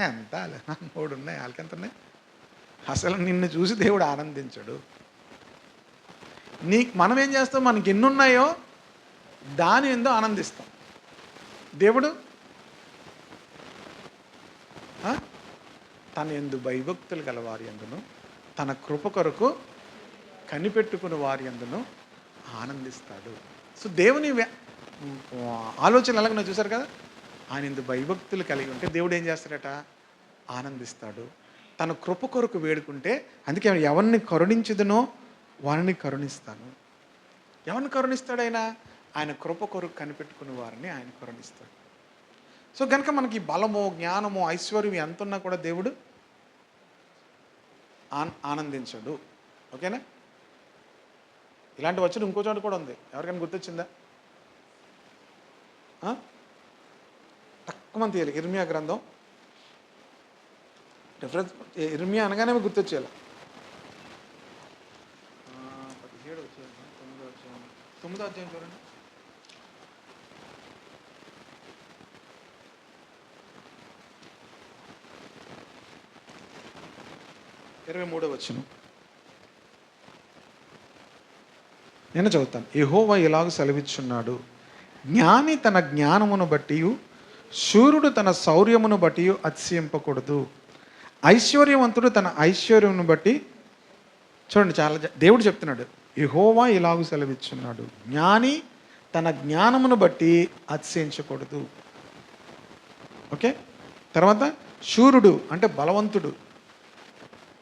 ఎంత? నాకు 3 ఉన్నాయి. వాళ్ళకి ఎంత ఉన్నాయి? అసలు నిన్ను చూసి దేవుడు ఆనందించడు. మనం ఏం చేస్తాం? మనకి ఎన్ని ఉన్నాయో దాని ఎందు ఆనందిస్తాం. దేవుడు తన యందు భయభక్తులు గల వారి యందును, తన కృప కొరకు కనిపెట్టుకుని వారి యందును ఆనందిస్తాడు. సో దేవుని ఆలోచన ఎలాగో చూసారు కదా. ఆయన యందు భయభక్తులు కలిగి ఉంటే దేవుడు ఏం చేస్తాడట? ఆనందిస్తాడు. తన కృప కొరకు వేడుకుంటే, అందుకే ఎవరిని కరుణించదునో వారిని కరుణిస్తాను. ఎవరిని కరుణిస్తాడు ఆయన? ఆయన కృప కొరకు కనిపెట్టుకుని వారిని ఆయన కరుణిస్తాడు. సో కనుక మనకి బలము, జ్ఞానము, ఐశ్వర్యం ఎంత ఉన్నా కూడా దేవుడు ఆనందించడు. ఓకేనా? ఇలాంటి వచ్చిన ఇంకో చోట కూడా ఉంది. ఎవరికైనా గుర్తొచ్చిందా? తక్కువ మంది తీయాలి. ఇర్మియా గ్రంథం రిఫరెన్స్. ఇర్మియా అనగానే గుర్తొచ్చేయాలి. 17 వచ్చేయాలి. 9వ అధ్యాయం చూడండి. 23వ వచనం నేను చదువుతాను. యెహోవా ఇలాగ సెలవిచ్చున్నాడు, జ్ఞాని తన జ్ఞానమును బట్టి, శూరుడు తన శౌర్యమును బట్టి అతిశయింపకూడదు. ఐశ్వర్యవంతుడు తన ఐశ్వర్యమును బట్టి. చూడండి, చాలా దేవుడు చెప్తున్నాడు, యెహోవా ఇలాగ సెలవిచ్చున్నాడు, జ్ఞాని తన జ్ఞానమును బట్టి అతిశయించకూడదు. ఓకే. తర్వాత శూరుడు అంటే బలవంతుడు,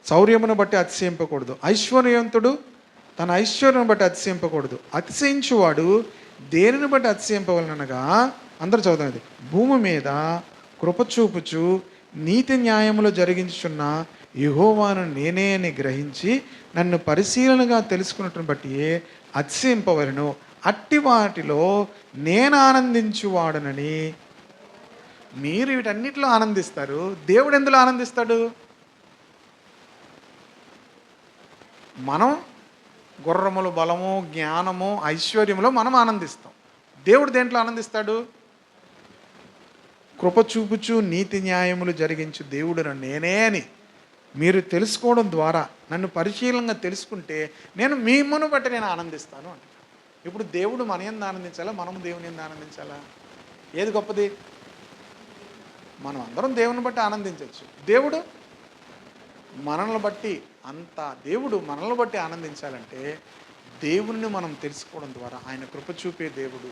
శౌర్యమును బట్టి అతిశయింపకూడదు. ఐశ్వర్యవంతుడు తన ఐశ్వర్యం బట్టి అతిశయింపకూడదు. అతిశయించువాడు దేనిని బట్టి అతిశయింపవలనగా, అందరూ చదువుతాం ఇది, భూమి మీద కృపచూపుచు నీతి న్యాయములు జరిగించున్న యెహోవాను నేనే అని గ్రహించి నన్ను పరిశీలనగా తెలుసుకున్నట్టును బట్టి అతిశయింపవలను. అట్టి వాటిలో నేను ఆనందించువాడనని. మీరు వీటన్నిటిలో ఆనందిస్తారు, దేవుడు ఎందులో ఆనందిస్తాడు? మనం గుర్రములు, బలము, జ్ఞానము, ఐశ్వర్యములో మనం ఆనందిస్తాం. దేవుడు దేంట్లో ఆనందిస్తాడు? కృప చూపుచు నీతి న్యాయములు జరిగించు దేవుడు నేనే అని మీరు తెలుసుకోవడం ద్వారా, నన్ను పరిశీలనగా తెలుసుకుంటే నేను మిమ్మల్ని బట్టి నేను ఆనందిస్తాను అంటే. ఇప్పుడు దేవుడు మన యందు ఆనందించాలా, మనము దేవుని యందు ఆనందించాలా? ఏది గొప్పది? మనం అందరం దేవుని బట్టి ఆనందించవచ్చు. దేవుడు మనల్ని బట్టి దేవుడు మనల్ని బట్టి ఆనందించాలంటే దేవుణ్ణి మనం తెలుసుకోవడం ద్వారా, ఆయన కృప చూపే దేవుడు,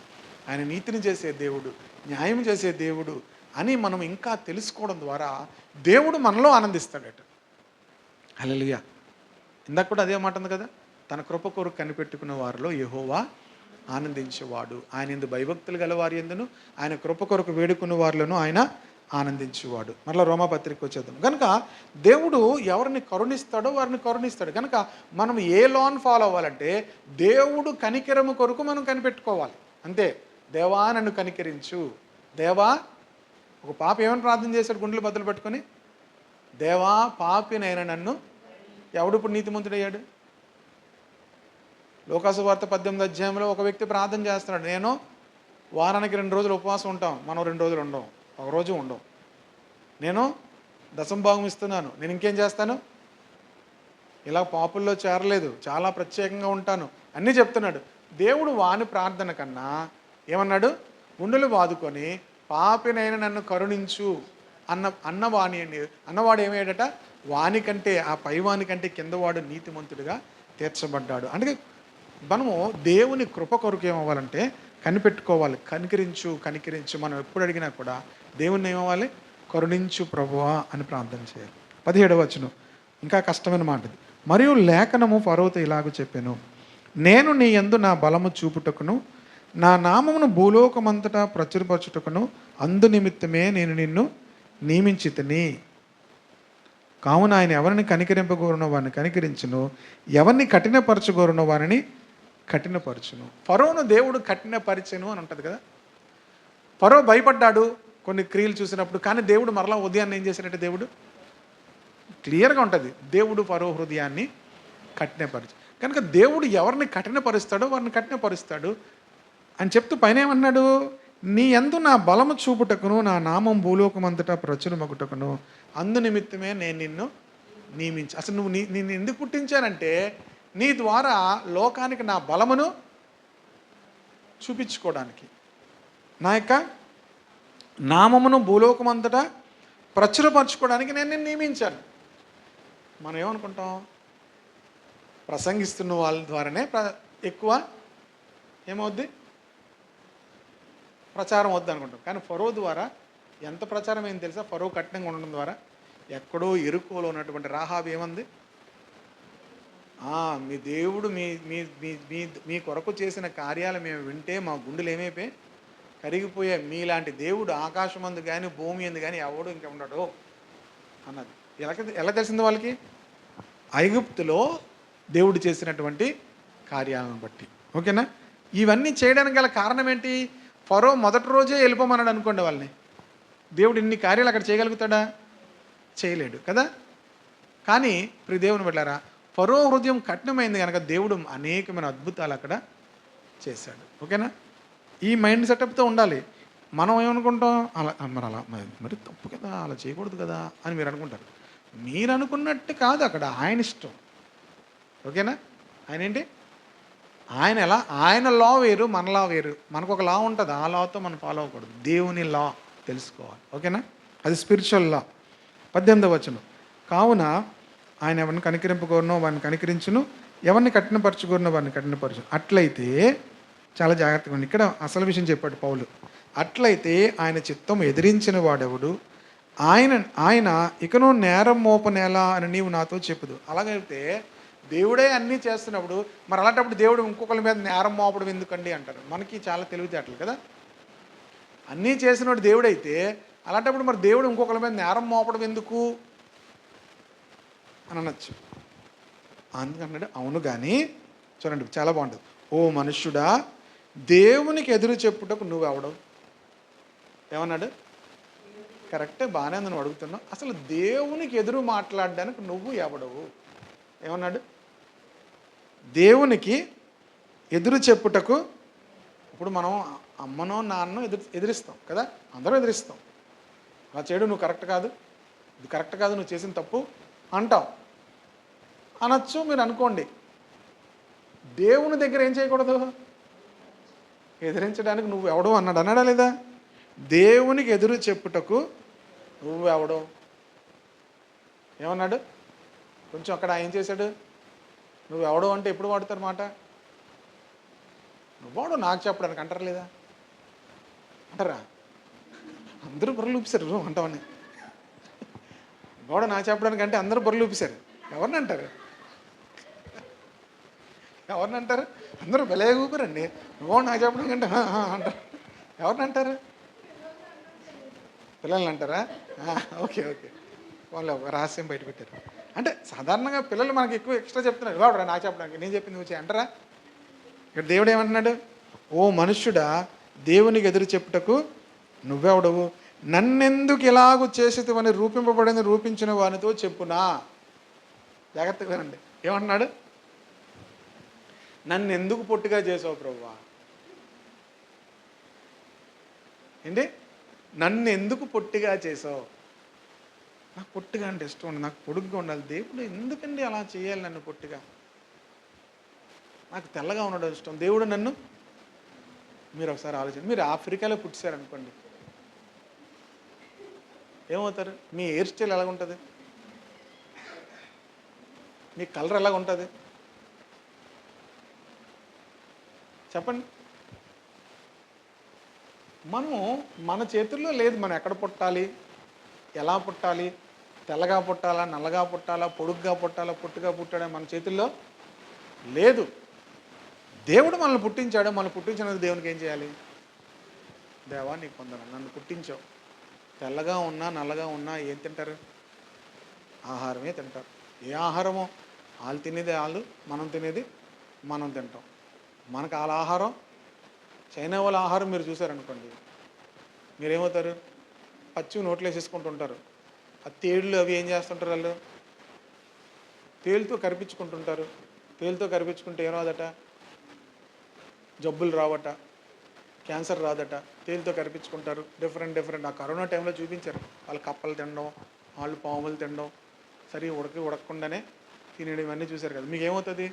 ఆయన నీతిని చేసే దేవుడు, న్యాయం చేసే దేవుడు అని మనం ఇంకా తెలుసుకోవడం ద్వారా దేవుడు మనలో ఆనందిస్తాడట. హల్లెలూయా. ఇందాక కూడా అదే మాట ఉంది కదా, తన కృప కొరకు కనిపెట్టుకున్న వారిలో యెహోవా ఆనందించేవాడు. ఆయన యందు భయభక్తులు గల వారి యందును, ఆయన కృప కొరకు వేడుకున్న వారిలోనూ ఆయన ఆనందించేవాడు. మరలా రోమాపత్రిక వచ్చేద్దాం. కనుక దేవుడు ఎవరిని కరుణిస్తాడో వారిని కరుణిస్తాడు. కనుక మనం ఏ లాన్ ఫాలో అవ్వాలంటే, దేవుడు కనికరము కొరకు మనం కనిపెట్టుకోవాలి అంతే. దేవా నన్ను కనికరించు. దేవా, ఒక పాప ఏమని ప్రార్థన చేశాడు గుండెలు బద్దలు పట్టుకొని? దేవా పాపినైనా నన్ను. ఎవడు ఇప్పుడు నీతిమంతుడయ్యాడు? లోకాసు వార్త 18 అధ్యాయంలో ఒక వ్యక్తి ప్రార్థన చేస్తున్నాడు, నేను వారానికి 2 రోజులు ఉపవాసం ఉంటాం, మనం 2 రోజులు ఉండం, ఒక రోజు ఉండం. నేను దశంభాగం ఇస్తున్నాను, నేను ఇంకేం చేస్తాను, ఇలా పాపుల్లో చేరలేదు, చాలా ప్రత్యేకంగా ఉంటాను అన్నీ చెప్తున్నాడు. దేవుడు వాని ప్రార్థన కన్నా ఏమన్నాడు, గుండెలు బాదుకొని పాపినైన నన్ను కరుణించు అన్నవాడు ఏమయ్యాడట, వానికంటే ఆ పైవాని కంటే కిందవాడు నీతిమంతుడిగా తీర్చబడ్డాడు. అంటే మనము దేవుని కృప కొరకు ఏమవ్వాలంటే కనిపెట్టుకోవాలి. కనికరించు మనం ఎప్పుడు అడిగినా కూడా దేవుణ్ణి ఏమవ్వాలి, కరుణించు ప్రభువా అని ప్రార్థన చేయాలి. 17వ వచనం ఇంకా కష్టమైన మాట ఇది. మరియు లేఖనము ఫరోతో ఇలాగ చెప్పాను, నేను నీ యందు నా బలము చూపుటకును నా నామమును భూలోకమంతటా ప్రచురపరచుటకును అందు నిమిత్తమే నేను నిన్ను నియమించితిని. కావున ఆయన ఎవరిని కనికరింపగోరునో వారిని కనికరించును, ఎవరిని కఠినపరచగోరునో వారిని కఠినపరచును. ఫరోను దేవుడు కఠినపరిచెను అని ఉంటుంది కదా. ఫరో భయపడ్డాడు కొన్ని క్రియలు చూసినప్పుడు, కానీ దేవుడు మరలా ఉదయాన్ని ఏం చేశాడంటే దేవుడు క్లియర్గా ఉంటుంది, దేవుడు ఫరో హృదయాన్ని కఠినపరచు. కనుక దేవుడు ఎవరిని కఠినపరుస్తాడో వారిని కఠినపరుస్తాడు అని చెప్తూ పైన ఏమన్నాడు, నీ యందు నా బలము చూపుటకును నా నామం భూలోకమంతటా ప్రచురమగుటకును అందు నిమిత్తమే నేను నిన్ను నియమించి. అసలు నువ్వు నిన్ను ఎందుకు పుట్టించానంటే నీ ద్వారా లోకానికి నా బలమును చూపించుకోవడానికి, నా యొక్క నామమును భూలోకమంతటా ప్రచురపరచుకోవడానికి నేను నిన్ను నియమించాను. మనం ఏమనుకుంటాం, ప్రసంగిస్తున్న వాళ్ళ ద్వారానే ఎక్కువ ఏమవుద్ది, ప్రచారం వద్దు అనుకుంటాం. కానీ ఫరో ద్వారా ఎంత ప్రచారం ఏం తెలుసా, ఫరో కఠినంగా ఉండడం ద్వారా ఎక్కడో ఎరుకోలో ఉన్నటువంటి రాహాబు ఏమంది, మీ దేవుడు మీ మీ మీ మీ కొరకు చేసిన కార్యాలు మేము వింటే మా గుండెలు ఏమైపోయి కరిగిపోయాయి, మీలాంటి దేవుడు ఆకాశమందు కానీ భూమి ఎందు కానీ ఎవడు ఇంకా ఉండడు అన్నది. ఎలా తెలిసింది వాళ్ళకి, ఐగుప్తులో దేవుడు చేసినటువంటి కార్యాలను బట్టి. ఓకేనా, ఇవన్నీ చేయడానికి గల కారణం ఏంటి, ఫరో మొదటి రోజే వెళ్ళిపోమన్నాడు అనుకోండి వాళ్ళని, దేవుడు ఇన్ని కార్యాలు అక్కడ చేయగలుగుతాడా, చేయలేడు కదా. కానీ ఇప్పుడు దేవుని బిడ్డలారా, ఫరో హృదయం కఠినమైంది కనుక దేవుడు అనేకమైన అద్భుతాలు అక్కడ చేశాడు. ఓకేనా, ఈ మైండ్ సెటప్తో ఉండాలి. మనం ఏమనుకుంటాం, అలా మరి తప్పు కదా, అలా చేయకూడదు కదా అని మీరు అనుకుంటారు. మీరు అనుకున్నట్టు కాదు, అక్కడ ఆయన ఇష్టం. ఓకేనా, ఆయన ఏంటి, ఆయన లా వేరు, మన లా వేరు. మనకు ఒక లా ఉంటుంది, ఆ లాతో మనం ఫాలో అవ్వకూడదు, దేవుని లా తెలుసుకోవాలి. ఓకేనా, అది స్పిరిచువల్ లా. 18వ వచనం, కావున ఆయన ఎవరిని కనికరింపగోరునో వారిని కనికరించును, ఎవరిని కఠినపరచుకోరునో వారిని కఠినపరచును. అట్లయితే చాలా జాగ్రత్తగా ఉంది, ఇక్కడ అసలు విషయం చెప్పాడు పౌలు. అట్లయితే ఆయన చిత్తం ఎదిరించిన వాడెవడు, ఆయన ఇకను నేరం మోపనేలా అని నీవు నాతో చెప్పుదు. అలాగైతే దేవుడే అన్నీ చేస్తున్నప్పుడు మరి అలాంటప్పుడు దేవుడు ఇంకొకరి మీద నేరం మోపడం ఎందుకండి అంటారు. మనకి చాలా తెలివితేటలు కదా, అన్నీ చేసినవాడు దేవుడైతే అలాంటప్పుడు మరి దేవుడు ఇంకొకరి మీద నేరం మోపడం ఎందుకు అని అనొచ్చు. అందుకన్నాడు, అవును కానీ చూడండి చాలా బాగుంటుంది, ఓ మనుష్యుడా దేవునికి ఎదురు చెప్పుటకు నువ్వెవడవు. ఏమన్నాడు, కరెక్టే, బాగానే ఉంది నువ్వు అడుగుతున్నావు, అసలు దేవునికి ఎదురు మాట్లాడడానికి నువ్వు ఎవడవు. ఏమన్నాడు, దేవునికి ఎదురు చెప్పుటకు. ఇప్పుడు మనం అమ్మనో నాన్నో ఎదిరిస్తాం కదా, అందరూ ఎదిరిస్తాం, అలా చేయడం నువ్వు కరెక్ట్ కాదు, ఇది కరెక్ట్ కాదు, నువ్వు చేసిన తప్పు అంటాం, అనొచ్చు మీరు అనుకోండి. దేవుని దగ్గర ఏం చేయకూడదు, ఎదిరించడానికి నువ్వు ఎవడో అన్నాడా లేదా. దేవునికి ఎదురు చెప్పుటకు నువ్వు ఎవడో ఏమన్నాడు, కొంచెం అక్కడ ఏం చేశాడు, నువ్వు ఎవడో అంటే ఎప్పుడు వాడుతారు మాట, నువ్వాడు నాకు చెప్పడానికి అంటారు లేదా, అంటారా, అందరూ బుర్రలు ఊపిశారు అంటామని. నువ్వాడు నాకు చెప్పడానికి అంటే అందరూ బుర్రలు ఊపిశారు, ఎవరిని అంటారు, ఎవరిని అంటారు, అందరూ భలే ఊపిరండి. నువ్వు నాకు చెప్పడానికి అంటే అంటారు, ఎవరిని అంటారు, పిల్లల్ని అంటారా, ఓకే ఓకే, వాళ్ళు ఒక రహస్యం బయట పెట్టారు. అంటే సాధారణంగా పిల్లలు మనకి ఎక్కువ ఎక్స్ట్రా చెప్తున్నారు, వాడు నాకు చెప్పడానికి, నేను చెప్పింది నువ్వు అంటారా. ఇక్కడ దేవుడు ఏమంటున్నాడు, ఓ మనుష్యుడా దేవునికి ఎదురు చెప్పుటకు నువ్వెవడవు, నన్నెందుకు ఇలాగూ చేసేవని రూపింపబడింది రూపించిన వానితో చెప్పునా. జాగ్రత్తగా వినండి, ఏమంటున్నాడు, నన్ను ఎందుకు పొట్టిగా చేసావు ప్రభువా? ఏంటి? నన్ను ఎందుకు పొట్టిగా చేసావు? నాకు పొట్టిగా అంటే ఇష్టం ఉండదు, నాకు పొడుగ్గా ఉండాలి. దేవుడు ఎందుకండి అలా చేయాలి నన్ను పొట్టిగా? నాకు తెల్లగా ఉండడం ఇష్టం. దేవుడు నన్ను, మీరు ఒకసారి ఆలోచన, మీరు ఆఫ్రికాలో పుట్టిశారనుకోండి, ఏమవుతారు? మీ హెయిర్ స్టైల్ ఎలాగుంటుంది? మీ కలర్ ఎలాగుంటుంది చెప్పండి? మనము, మన చేతుల్లో లేదు మనం ఎక్కడ పుట్టాలి, ఎలా పుట్టాలి, తెల్లగా పుట్టాలా, నల్లగా పుట్టాలా, పొడుగ్గా పుట్టాలా, పొట్టుగా పుట్టాడా మన చేతుల్లో లేదు. దేవుడు మనల్ని పుట్టించాడు. మనల్ని పుట్టించినందుకు దేవునికి ఏం చేయాలి? దేవా నీకు పొందను, నన్ను పుట్టించావు. తెల్లగా ఉన్నా నల్లగా ఉన్నా ఏం తింటారు? ఆహారమే తింటారు. ఏ ఆహారమో? వాళ్ళు తినేది వాళ్ళు, మనం తినేది మనం తింటాం. మనకు వాళ్ళ ఆహారం, చైనా వాళ్ళ ఆహారం మీరు చూసారనుకోండి, మీరేమవుతారు? పచ్చి నోట్లో వేసేసుకుంటుంటారు. ఆ తేళ్ళు అవి ఏం చేస్తుంటారు? వాళ్ళు తేలుతో కరిపించుకుంటుంటారు. తేలుతో కరిపించుకుంటే ఏం రాదట? జబ్బులు రావట, క్యాన్సర్ రాదట. తేలితో కరిపించుకుంటారు. డిఫరెంట్ ఆ కరోనా టైంలో చూపించారు. వాళ్ళు కప్పలు తినడం, వాళ్ళు పాములు తినడం, సరే ఉడకకుండానే తినేయడం, ఇవన్నీ చూశారు కదా. మీకు ఏమవుతుంది?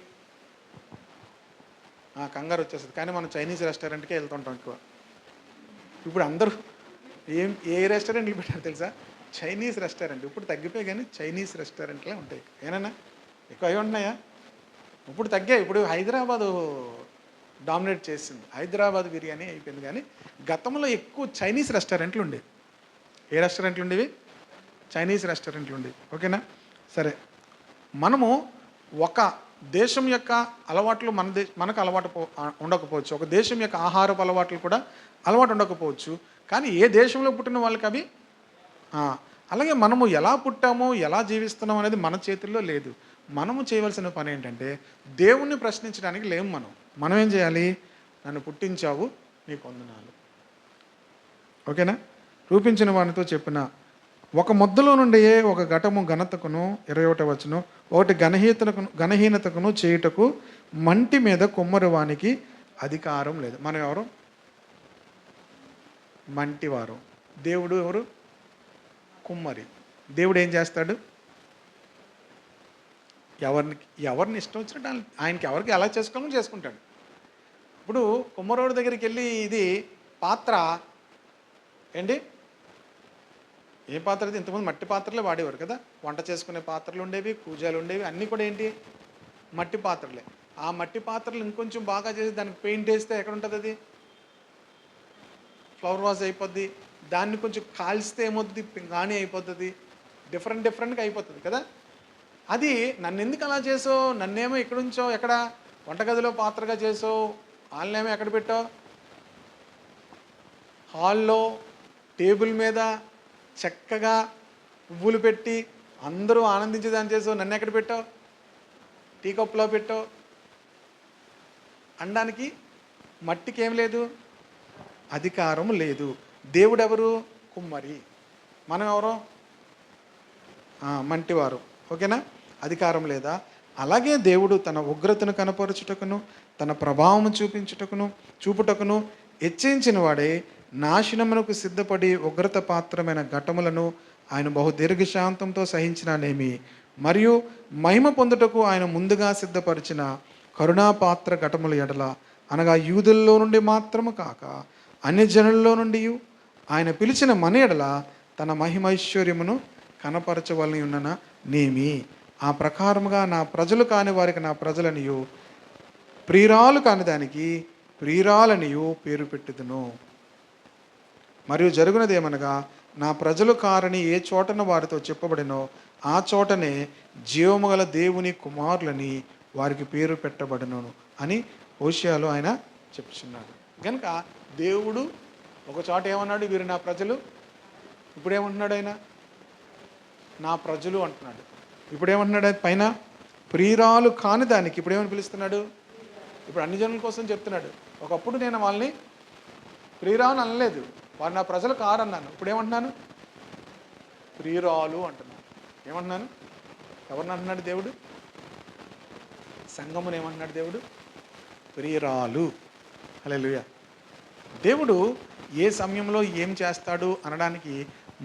కంగారు వచ్చేస్తుంది. కానీ మనం చైనీస్ రెస్టారెంట్కే వెళ్తుంటాం ఎక్కువ. ఇప్పుడు అందరూ ఏ రెస్టారెంట్లు పెట్టారు తెలుసా? Chinese restaurant. ఇప్పుడు తగ్గిపోయి, కానీ చైనీస్ రెస్టారెంట్లే ఉంటాయి. ఏనన్నా ఎక్కువ అవి ఉంటున్నాయా? ఇప్పుడు తగ్గాయి. ఇప్పుడు హైదరాబాదు డామినేట్ చేసింది. హైదరాబాద్ బిర్యానీ అయిపోయింది. కానీ గతంలో ఎక్కువ చైనీస్ రెస్టారెంట్లు ఉండేవి. ఏ రెస్టారెంట్లు ఉండేవి? చైనీస్ రెస్టారెంట్లు ఉండేవి. ఓకేనా? సరే, మనము ఒక దేశం యొక్క అలవాట్లు మనకు అలవాటు ఉండకపోవచ్చు. ఒక దేశం యొక్క ఆహారపు అలవాట్లు కూడా అలవాటు ఉండకపోవచ్చు. కానీ ఏ దేశంలో పుట్టిన వాళ్ళకి అవి అలాగే మనము ఎలా పుట్టామో, ఎలా జీవిస్తున్నాం అనేది మన చేతుల్లో లేదు. మనము చేయవలసిన పని ఏంటంటే, దేవుణ్ణి ప్రశ్నించడానికి లేము. మనం ఏం చేయాలి? నన్ను పుట్టించావు, నీకు వందనాలు. ఓకేనా? రూపించిన వానితో చెప్పిన ఒక ముద్దలో నుండి ఒక ఘటము ఘనతకును, 21వ వచనం, ఒకటి ఘనహీనతకును చేయుటకు మంటి మీద కుమ్మరి వానికి అధికారం లేదు. మనం ఎవరు? మంటివారు. దేవుడు ఎవరు? కుమ్మరి. దేవుడు ఏం చేస్తాడు? ఎవరిని ఇష్టం వచ్చినట్టు ఆయనకి ఎవరికి ఎలా చేసుకోవాలని చేసుకుంటాడు. ఇప్పుడు కుమ్మరోడి దగ్గరికి వెళ్ళి, ఇది పాత్ర ఏంటి, ఏ పాత్ర అయితే? ఇంతకుముందు మట్టి పాత్రలే వాడేవారు కదా. వంట చేసుకునే పాత్రలు ఉండేవి, కూజాలు ఉండేవి, అన్నీ కూడా ఏంటి, మట్టి పాత్రలే. ఆ మట్టి పాత్రలు ఇంకొంచెం బాగా చేసి దానికి పెయింట్ వేస్తే ఎక్కడ ఉంటుంది? అది ఫ్లవర్ వాజ్ అయిపోద్ది. దాన్ని కొంచెం కాల్స్తే ఏమవుతుంది? పింగాణి అయిపోతుంది. డిఫరెంట్గా అయిపోతుంది కదా. అది నన్ను ఎందుకు అలా చేసావు? నన్నేమో ఎక్కడ ఉంచావు? ఎక్కడ? వంటగదిలో పాత్రగా చేసావు. వాళ్ళనేమో ఎక్కడ పెట్టావు? హాల్లో టేబుల్ మీద చక్కగా పువ్వులు పెట్టి అందరూ ఆనందించేదాన్ని చేసావు. నన్ను ఎక్కడ పెట్టావు? టీ కప్పులో పెట్టావు. అనడానికి మట్టికి ఏం లేదు? అధికారం లేదు. దేవుడు ఎవరు? కుమ్మరి. మనం ఎవరు? మంటివారు. ఓకేనా? అధికారం లేదా? అలాగే దేవుడు తన ఉగ్రతను కనపరుచుటకును, తన ప్రభావం చూపుటకును హెచ్చించిన వాడే నాశనమునకు సిద్ధపడి ఉగ్రత పాత్రమైన ఘటములను ఆయన బహు దీర్ఘశాంతంతో సహించినానేమి, మరియు మహిమ పొందుటకు ఆయన ముందుగా సిద్ధపరిచిన కరుణాపాత్ర ఘటముల ఎడల, అనగా యూదుల్లో నుండి మాత్రము కాక అన్ని జనుల్లో నుండి ఆయన పిలిచిన మన ఎడల తన మహిమైశ్వర్యమును కనపరచవలని ఉన్న నేమి, ఆ ప్రకారముగా నా ప్రజలు కాని వారికి నా ప్రజలనియు, ప్రియురాలు కాని దానికి ప్రియురాలనియు పేరు పెట్టుదును. మరియు జరుగునదేమనగా, నా ప్రజలు కారని ఏ చోటన వారితో చెప్పబడినో ఆ చోటనే జీవము గల దేవుని కుమారులని వారికి పేరు పెట్టబడను అని హోషేయలో ఆయన చెప్తున్నాడు. కనుక దేవుడు ఒక చోట ఏమన్నాడు? వీరు నా ప్రజలు. ఇప్పుడు ఏమంటున్నాడు ఆయన? నా ప్రజలు అంటున్నాడు. ఇప్పుడు ఏమంటున్నాడు? పైన ప్రియురాలు కాని దానికి ఇప్పుడు ఏమని పిలుస్తున్నాడు? ఇప్పుడు అన్ని జనుల కోసం చెప్తున్నాడు. ఒకప్పుడు నేను వాళ్ళని ప్రియురాలు అనలేదు, వారు నా ప్రజలు కారన్నాను. ఇప్పుడు ఏమంటున్నాను? ప్రియురాలు అంటున్నాను. ఏమంటున్నాను? ఎవరిని అంటున్నాడు దేవుడు? సంఘమును ఏమంటున్నాడు దేవుడు? ప్రియురాలు. హల్లెలూయా. దేవుడు ఏ సమయంలో ఏం చేస్తాడు అనడానికి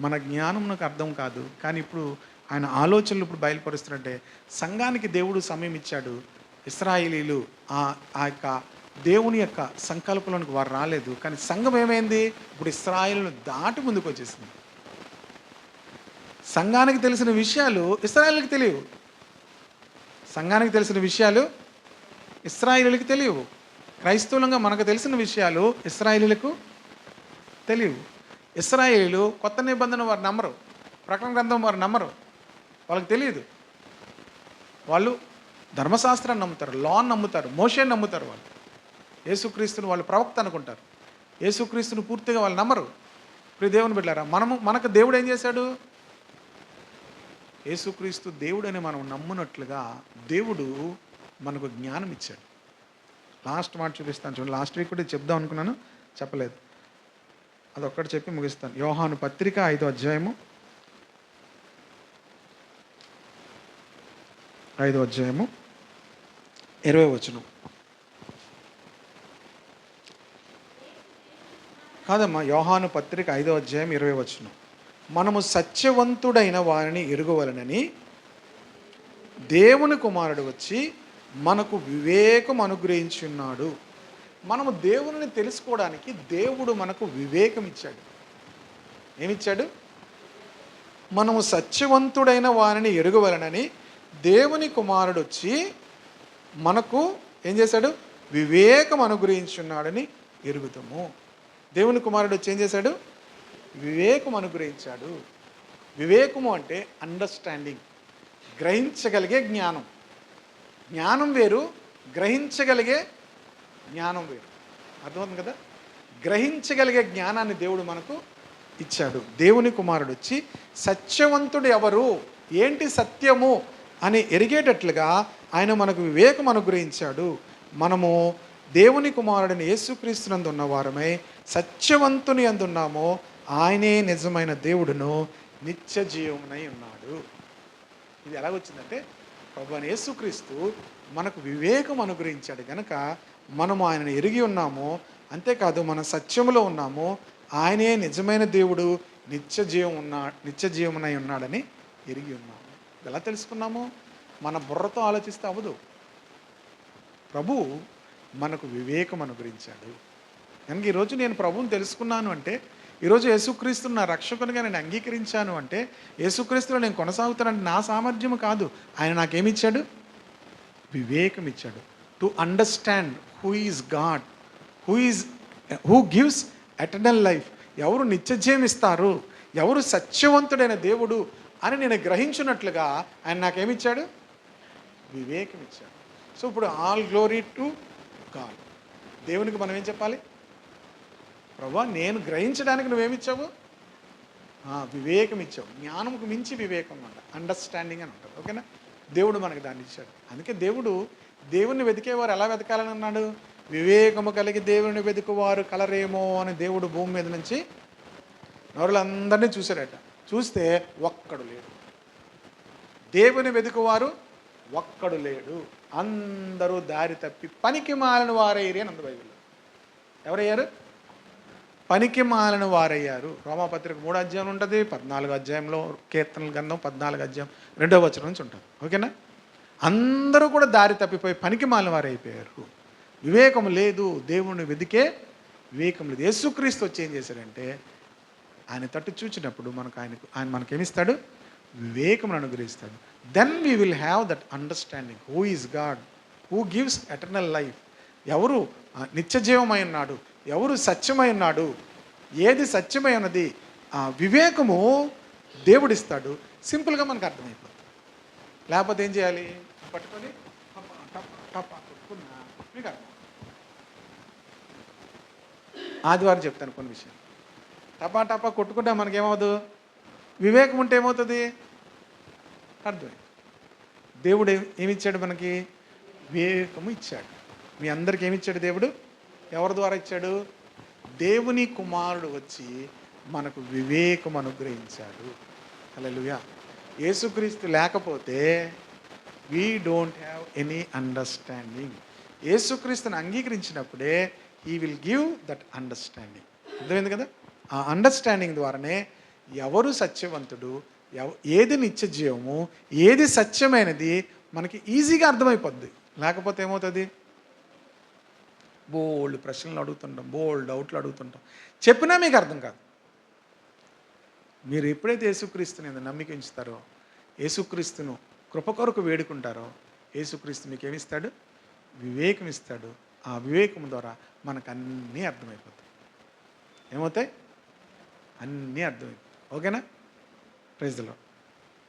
మన జ్ఞానమునకు అర్థం కాదు. కానీ ఇప్పుడు ఆయన ఆలోచనలు ఇప్పుడు బయలుపరుస్తున్నట్టే సంఘానికి దేవుడు సమయం ఇచ్చాడు. ఇశ్రాయేలీలు ఆ యొక్క దేవుని యొక్క సంకల్పంలోనికి వారు రాలేదు. కానీ సంఘం ఏమైంది? ఇప్పుడు ఇశ్రాయేలును దాటి ముందుకు వచ్చేసింది. సంఘానికి తెలిసిన విషయాలు ఇశ్రాయేలుకి తెలియవు. సంఘానికి తెలిసిన విషయాలు ఇశ్రాయేలుకి తెలియవు. క్రైస్తవులంగా మనకు తెలిసిన విషయాలు ఇశ్రాయేలీలకు తెలియవు. ఇశ్రాయేలీలు కొత్త నిబంధన వారు నమ్మరు, ప్రకటన గ్రంథం వారు నమ్మరు, వాళ్ళకి తెలియదు. వాళ్ళు ధర్మశాస్త్రాన్ని నమ్ముతారు, లాని నమ్ముతారు, మోషేని నమ్ముతారు. వాళ్ళు యేసుక్రీస్తుని వాళ్ళు ప్రవక్త అనుకుంటారు. యేసుక్రీస్తుని పూర్తిగా వాళ్ళు నమ్మరు. ఇప్పుడు దేవుని బిడ్డలారా, మనకు దేవుడు ఏం చేశాడు? యేసుక్రీస్తు దేవుడని మనం నమ్మునట్లుగా దేవుడు మనకు జ్ఞానం ఇచ్చాడు. లాస్ట్ మాట చూపిస్తాను చూడండి. లాస్ట్ వీక్ కూడా చెప్దాం అనుకున్నాను, చెప్పలేదు. అదొక్కటి చెప్పి ముగిస్తాను. యోహాను పత్రిక 5వ అధ్యాయము 20వ వచనం. కాదమ్మా, యోహాను పత్రిక 5వ అధ్యాయం 20వ వచనం. మనము సత్యవంతుడైన వారిని ఎరుగవలనని దేవుని కుమారుడు వచ్చి మనకు వివేకం అనుగ్రహించున్నాడు. మనము దేవుని తెలుసుకోవడానికి దేవుడు మనకు వివేకం ఇచ్చాడు. ఏమిచ్చాడు? మనము సత్యవంతుడైన వారిని ఎరుగవలనని దేవుని కుమారుడు వచ్చి మనకు ఏం చేశాడు? వివేకం అనుగ్రహించున్నాడని ఎరుగుతాము. దేవుని కుమారుడు వచ్చి ఏం చేశాడు? వివేకం అనుగ్రహించాడు. వివేకము అంటే అండర్స్టాండింగ్, గ్రహించగలిగే జ్ఞానం. జ్ఞానం వేరు, గ్రహించగలిగే జ్ఞానం వేరు. అర్థమవుతుంది కదా? గ్రహించగలిగే జ్ఞానాన్ని దేవుడు మనకు ఇచ్చాడు. దేవుని కుమారుడు వచ్చి సత్యవంతుడు ఎవరు, ఏంటి సత్యము అని ఎరిగేటట్లుగా ఆయన మనకు వివేకం అనుగ్రహించాడు. మనము దేవుని కుమారుడిని యేసుక్రీస్తునందు ఉన్నవారమై సత్యవంతుని అందున్నామో ఆయనే నిజమైన దేవుడును నిత్య జీవమునై ఉన్నాడు. ఇది ఎలాగొచ్చిందంటే ప్రభువైన యేసుక్రీస్తు మనకు వివేకం అనుగ్రహించాడు కనుక మనము ఆయనను ఎరిగి ఉన్నాము. అంతేకాదు మనం సత్యములో ఉన్నాము. ఆయనే నిజమైన దేవుడు, నిత్య జీవమునై ఉన్నాడని ఎరిగి ఉన్నాము. ఎలా తెలుసుకున్నాము? మన బుర్రతో ఆలోచిస్తే అవ్వదు. ప్రభు మనకు వివేకం అనుగ్రహించాడు కనుక ఈరోజు నేను ప్రభువుని తెలుసుకున్నాను అంటే, ఈరోజు యేసుక్రీస్తుని నా రక్షకునిగా నేను అంగీకరించాను అంటే, యేసుక్రీస్తులో నేను కొనసాగుతానంటే నా సామర్థ్యం కాదు, ఆయన నాకేమిచ్చాడు? వివేకం ఇచ్చాడు. To understand who is God, who gives eternal life. ఎవరు నిత్యజీవం ఇస్తారు, ఎవరు సత్యవంతుడైన దేవుడు అని నేను గ్రహించినట్లుగా ఆయన నాకేమిచ్చాడు? వివేకం ఇచ్చాడు. సో ఇప్పుడు ఆల్ గ్లోరీ టు గాడ్. దేవునికి మనం ఏం చెప్పాలి? ప్రభువా, నేను గ్రహించడానికి నువ్వేమిచ్చావు? వివేకం ఇచ్చావు. జ్ఞానంకు మించి వివేకం అంట, అండర్స్టాండింగ్ అని ఉంటుంది. ఓకేనా? దేవుడు మనకి దాన్ని ఇచ్చాడు. అందుకే దేవుణ్ణి వెతికేవారు ఎలా వెతకాలని అన్నాడు? వివేకము కలిగి దేవుని వెతుకువారు కలరేమో అని దేవుడు భూమి మీద నుంచి నరులందరినీ చూశాడట. చూస్తే ఒక్కడు లేడు. దేవుని వెతుకువారు ఒక్కడు లేడు, అందరూ దారి తప్పి పనికి మాలిన వారయ్యారు అని అందు బైబిల్లో. ఎవరయ్యారు? పనికి మాలిన వారయ్యారు. రోమాపత్రిక 3వ అధ్యాయం ఉంటుంది, 14వ అధ్యాయంలో కీర్తనల గ్రంథం 14వ అధ్యాయం 2వ వచనం నుంచి ఉంటుంది. ఓకేనా? అందరూ కూడా దారి తప్పిపోయి పనికి మాలిన వారు అయిపోయారు. వివేకం లేదు, దేవుణ్ణి వెతికే వివేకం లేదు. యేసుక్రీస్తు వచ్చి ఏం చేశాడంటే, ఆయన తట్టు చూచినప్పుడు ఆయన మనకేమిస్తాడు? వివేకం అనుగ్రహిస్తాడు. Then we will have that understanding who is God, who gives eternal life. ఎవరు నిత్యజీవమై ఉన్నాడు, ఎవరు సత్యమై ఉన్నాడు, ఏది సత్యమై ఉన్నది, ఆ వివేకము దేవుడిస్తాడు. సింపుల్గా మనకు అర్థమైపోతుంది. లేకపోతే ఏం చేయాలి? పట్టుకొని కొట్టుకున్నా మీకు అర్థం. ఆదివారం చెప్తాను కొన్ని విషయాలు. టపా కొట్టుకుంటే మనకేమవుతుంది? వివేకం ఉంటే ఏమవుతుంది? అర్థమైంది. దేవుడు ఏమిచ్చాడు మనకి? వివేకము ఇచ్చాడు. మీ అందరికి ఏమిచ్చాడు దేవుడు? ఎవరి ద్వారా ఇచ్చాడు? దేవుని కుమారుడు వచ్చి మనకు వివేకం అనుగ్రహించాడు. హల్లెలూయా. యేసుక్రీస్తు లేకపోతే we don't have any understanding. యేసుక్రీస్తుని అంగీకరించినప్పుడే he will give that understanding. అర్థమైంది కదా? ఆ అండర్స్టాండింగ్ ద్వారానే ఎవరు సత్యవంతుడు, ఏది నిత్య జీవము, ఏది సత్యమైనది మనకి ఈజీగా అర్థమైపోద్ది. లేకపోతే ఏమవుతుంది? బోల్డ్ ప్రశ్నలు అడుగుతుంటాం, బోల్డ్ డౌట్లు అడుగుతుంటాం, చెప్పినా మీకు అర్థం కాదు. మీరు ఎప్పుడైతే యేసుక్రీస్తుని నమ్మిక ఉంచుతారో, యేసుక్రీస్తును కృప కొరకు వేడుకుంటారో, యేసుక్రీస్తు మీకు ఏమిస్తాడు? వివేకం ఇస్తాడు. ఆ వివేకం ద్వారా మనకు అన్నీ అర్థమైపోతాయి. ఏమవుతాయి? అన్నీ అర్థమైపోతాయి. ఓకేనా? Praise the Lord.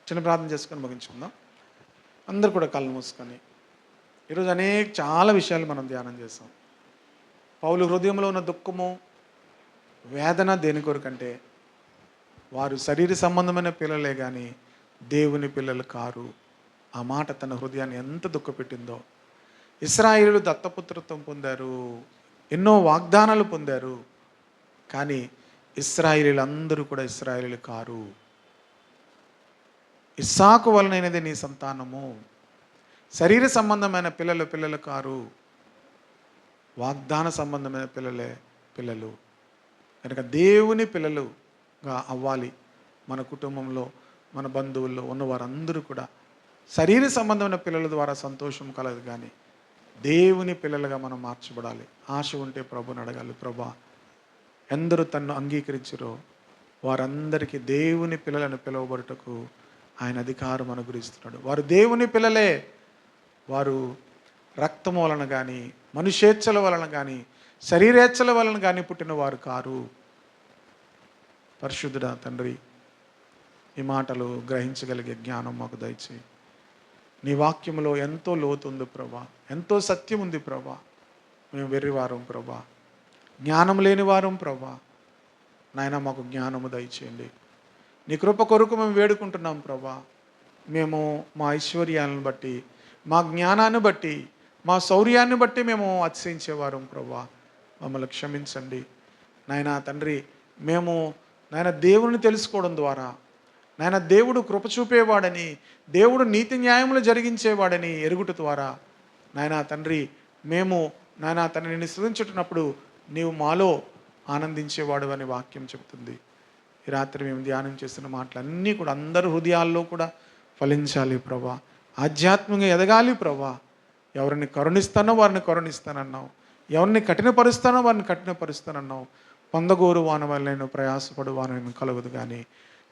చిన్న ప్రార్థన చేసుకొని ముగించుకుందాం. అందరూ కూడా కళ్ళు మూసుకొని. ఈరోజు చాలా విషయాలు మనం ధ్యానం చేస్తాం. పౌలు హృదయంలో ఉన్న దుఃఖము, వేదన దేని కొరకంటే వారు శరీర సంబంధమైన పిల్లలే కానీ దేవుని పిల్లలు కారు. ఆ మాట తన హృదయాన్ని ఎంత దుఃఖపెట్టిందో. ఇశ్రాయేలు దత్తపుత్రత్వం పొందారు, ఎన్నో వాగ్దానాలు పొందారు, కానీ ఇశ్రాయేలీలందరూ కూడా ఇశ్రాయేలీలు కారు. ఇస్సాకు వలనైనదే నీ సంతానము. శరీర సంబంధమైన పిల్లలు కారు, వాగ్దాన సంబంధమైన పిల్లలు. కనుక దేవుని పిల్లలుగా అవ్వాలి. మన కుటుంబంలో, మన బంధువుల్లో ఉన్న వారందరూ కూడా శరీర సంబంధమైన పిల్లల ద్వారా సంతోషం కలదు, కానీ దేవుని పిల్లలుగా మనం మార్చబడాలి. ఆశ ఉంటే ప్రభుని అడగాలి. ప్రభా, ఎందరూ తన్ను అంగీకరించరో వారందరికీ దేవుని పిల్లలను పిలువబడుటకు ఆయన అధికారం అనుగ్రహిస్తున్నాడు. వారు దేవుని పిల్లలే. వారు రక్తము వలన కానీ, మనుషేచ్ఛల వలన కానీ, శరీరేచ్ఛల వలన కానీ పుట్టిన వారు కారు. పరిశుద్ధుడా తండ్రి, ఈ మాటలు గ్రహించగలిగే జ్ఞానం మాకు దయచేయి. నీ వాక్యంలో ఎంతో లోతు ఉంది ప్రభా, ఎంతో సత్యం ఉంది ప్రభా. మేము వెర్రివారం ప్రభా, జ్ఞానం లేని వారం ప్రభా. నాయన, మాకు జ్ఞానము దయచేయండి. నీ కృప కొరకు మేము వేడుకుంటున్నాం ప్రభా. మేము మా ఐశ్వర్యాలను బట్టి, మా జ్ఞానాన్ని బట్టి, మా శౌర్యాన్ని బట్టి మేము అతిశయించేవారం ప్రభా. మమ్మల్ని క్షమించండి నాయన తండ్రి. మేము నాయన దేవుని తెలుసుకోవడం ద్వారా, నాయన దేవుడు కృప చూపేవాడని, దేవుడు నీతి న్యాయములు జరిగించేవాడని ఎరుగుట ద్వారా నాయన తండ్రి, మేము నాయన తండ్రిని స్తుతించుతున్నప్పుడు నీవు మాలో ఆనందించేవాడు అని వాక్యం చెప్తుంది. ఈ రాత్రి మేము ధ్యానం చేస్తున్న మాటలన్నీ కూడా అందరి హృదయాల్లో కూడా ఫలించాలి ప్రభా. ఆధ్యాత్మికంగా ఎదగాలి ప్రభా. ఎవరిని కరుణిస్తానో వారిని కరుణిస్తానన్నావు, ఎవరిని కఠినపరుస్తానో వారిని కఠినపరుస్తానన్నావు. పొందగోరు వాన వలన ప్రయాసపడు వాన కలుగుదు కానీ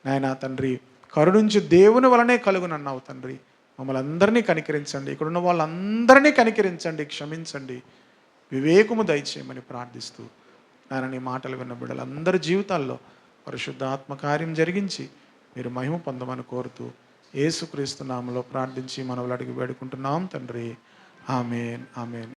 నాయన తండ్రి, కరుణించి దేవుని వలనే కలుగునన్నావు తండ్రి. మమ్మల్ని అందరినీ కనికరించండి. ఇక్కడున్న వాళ్ళందరినీ కనికరించండి, క్షమించండి, వివేకము దయచేయమని ప్రార్థిస్తూ నాయన నీ మాటలు విన్న బిడ్డలందరి జీవితాల్లో పరిశుద్ధాత్మ కార్యం జరిగించి మీరు మహిమ పొందమని కోరుతూ యేసుక్రీస్తు నామములో ప్రార్థించి మనవులు అడిగి వేడుకుంటున్నాం తండ్రి. ఆమేన్, ఆమేన్.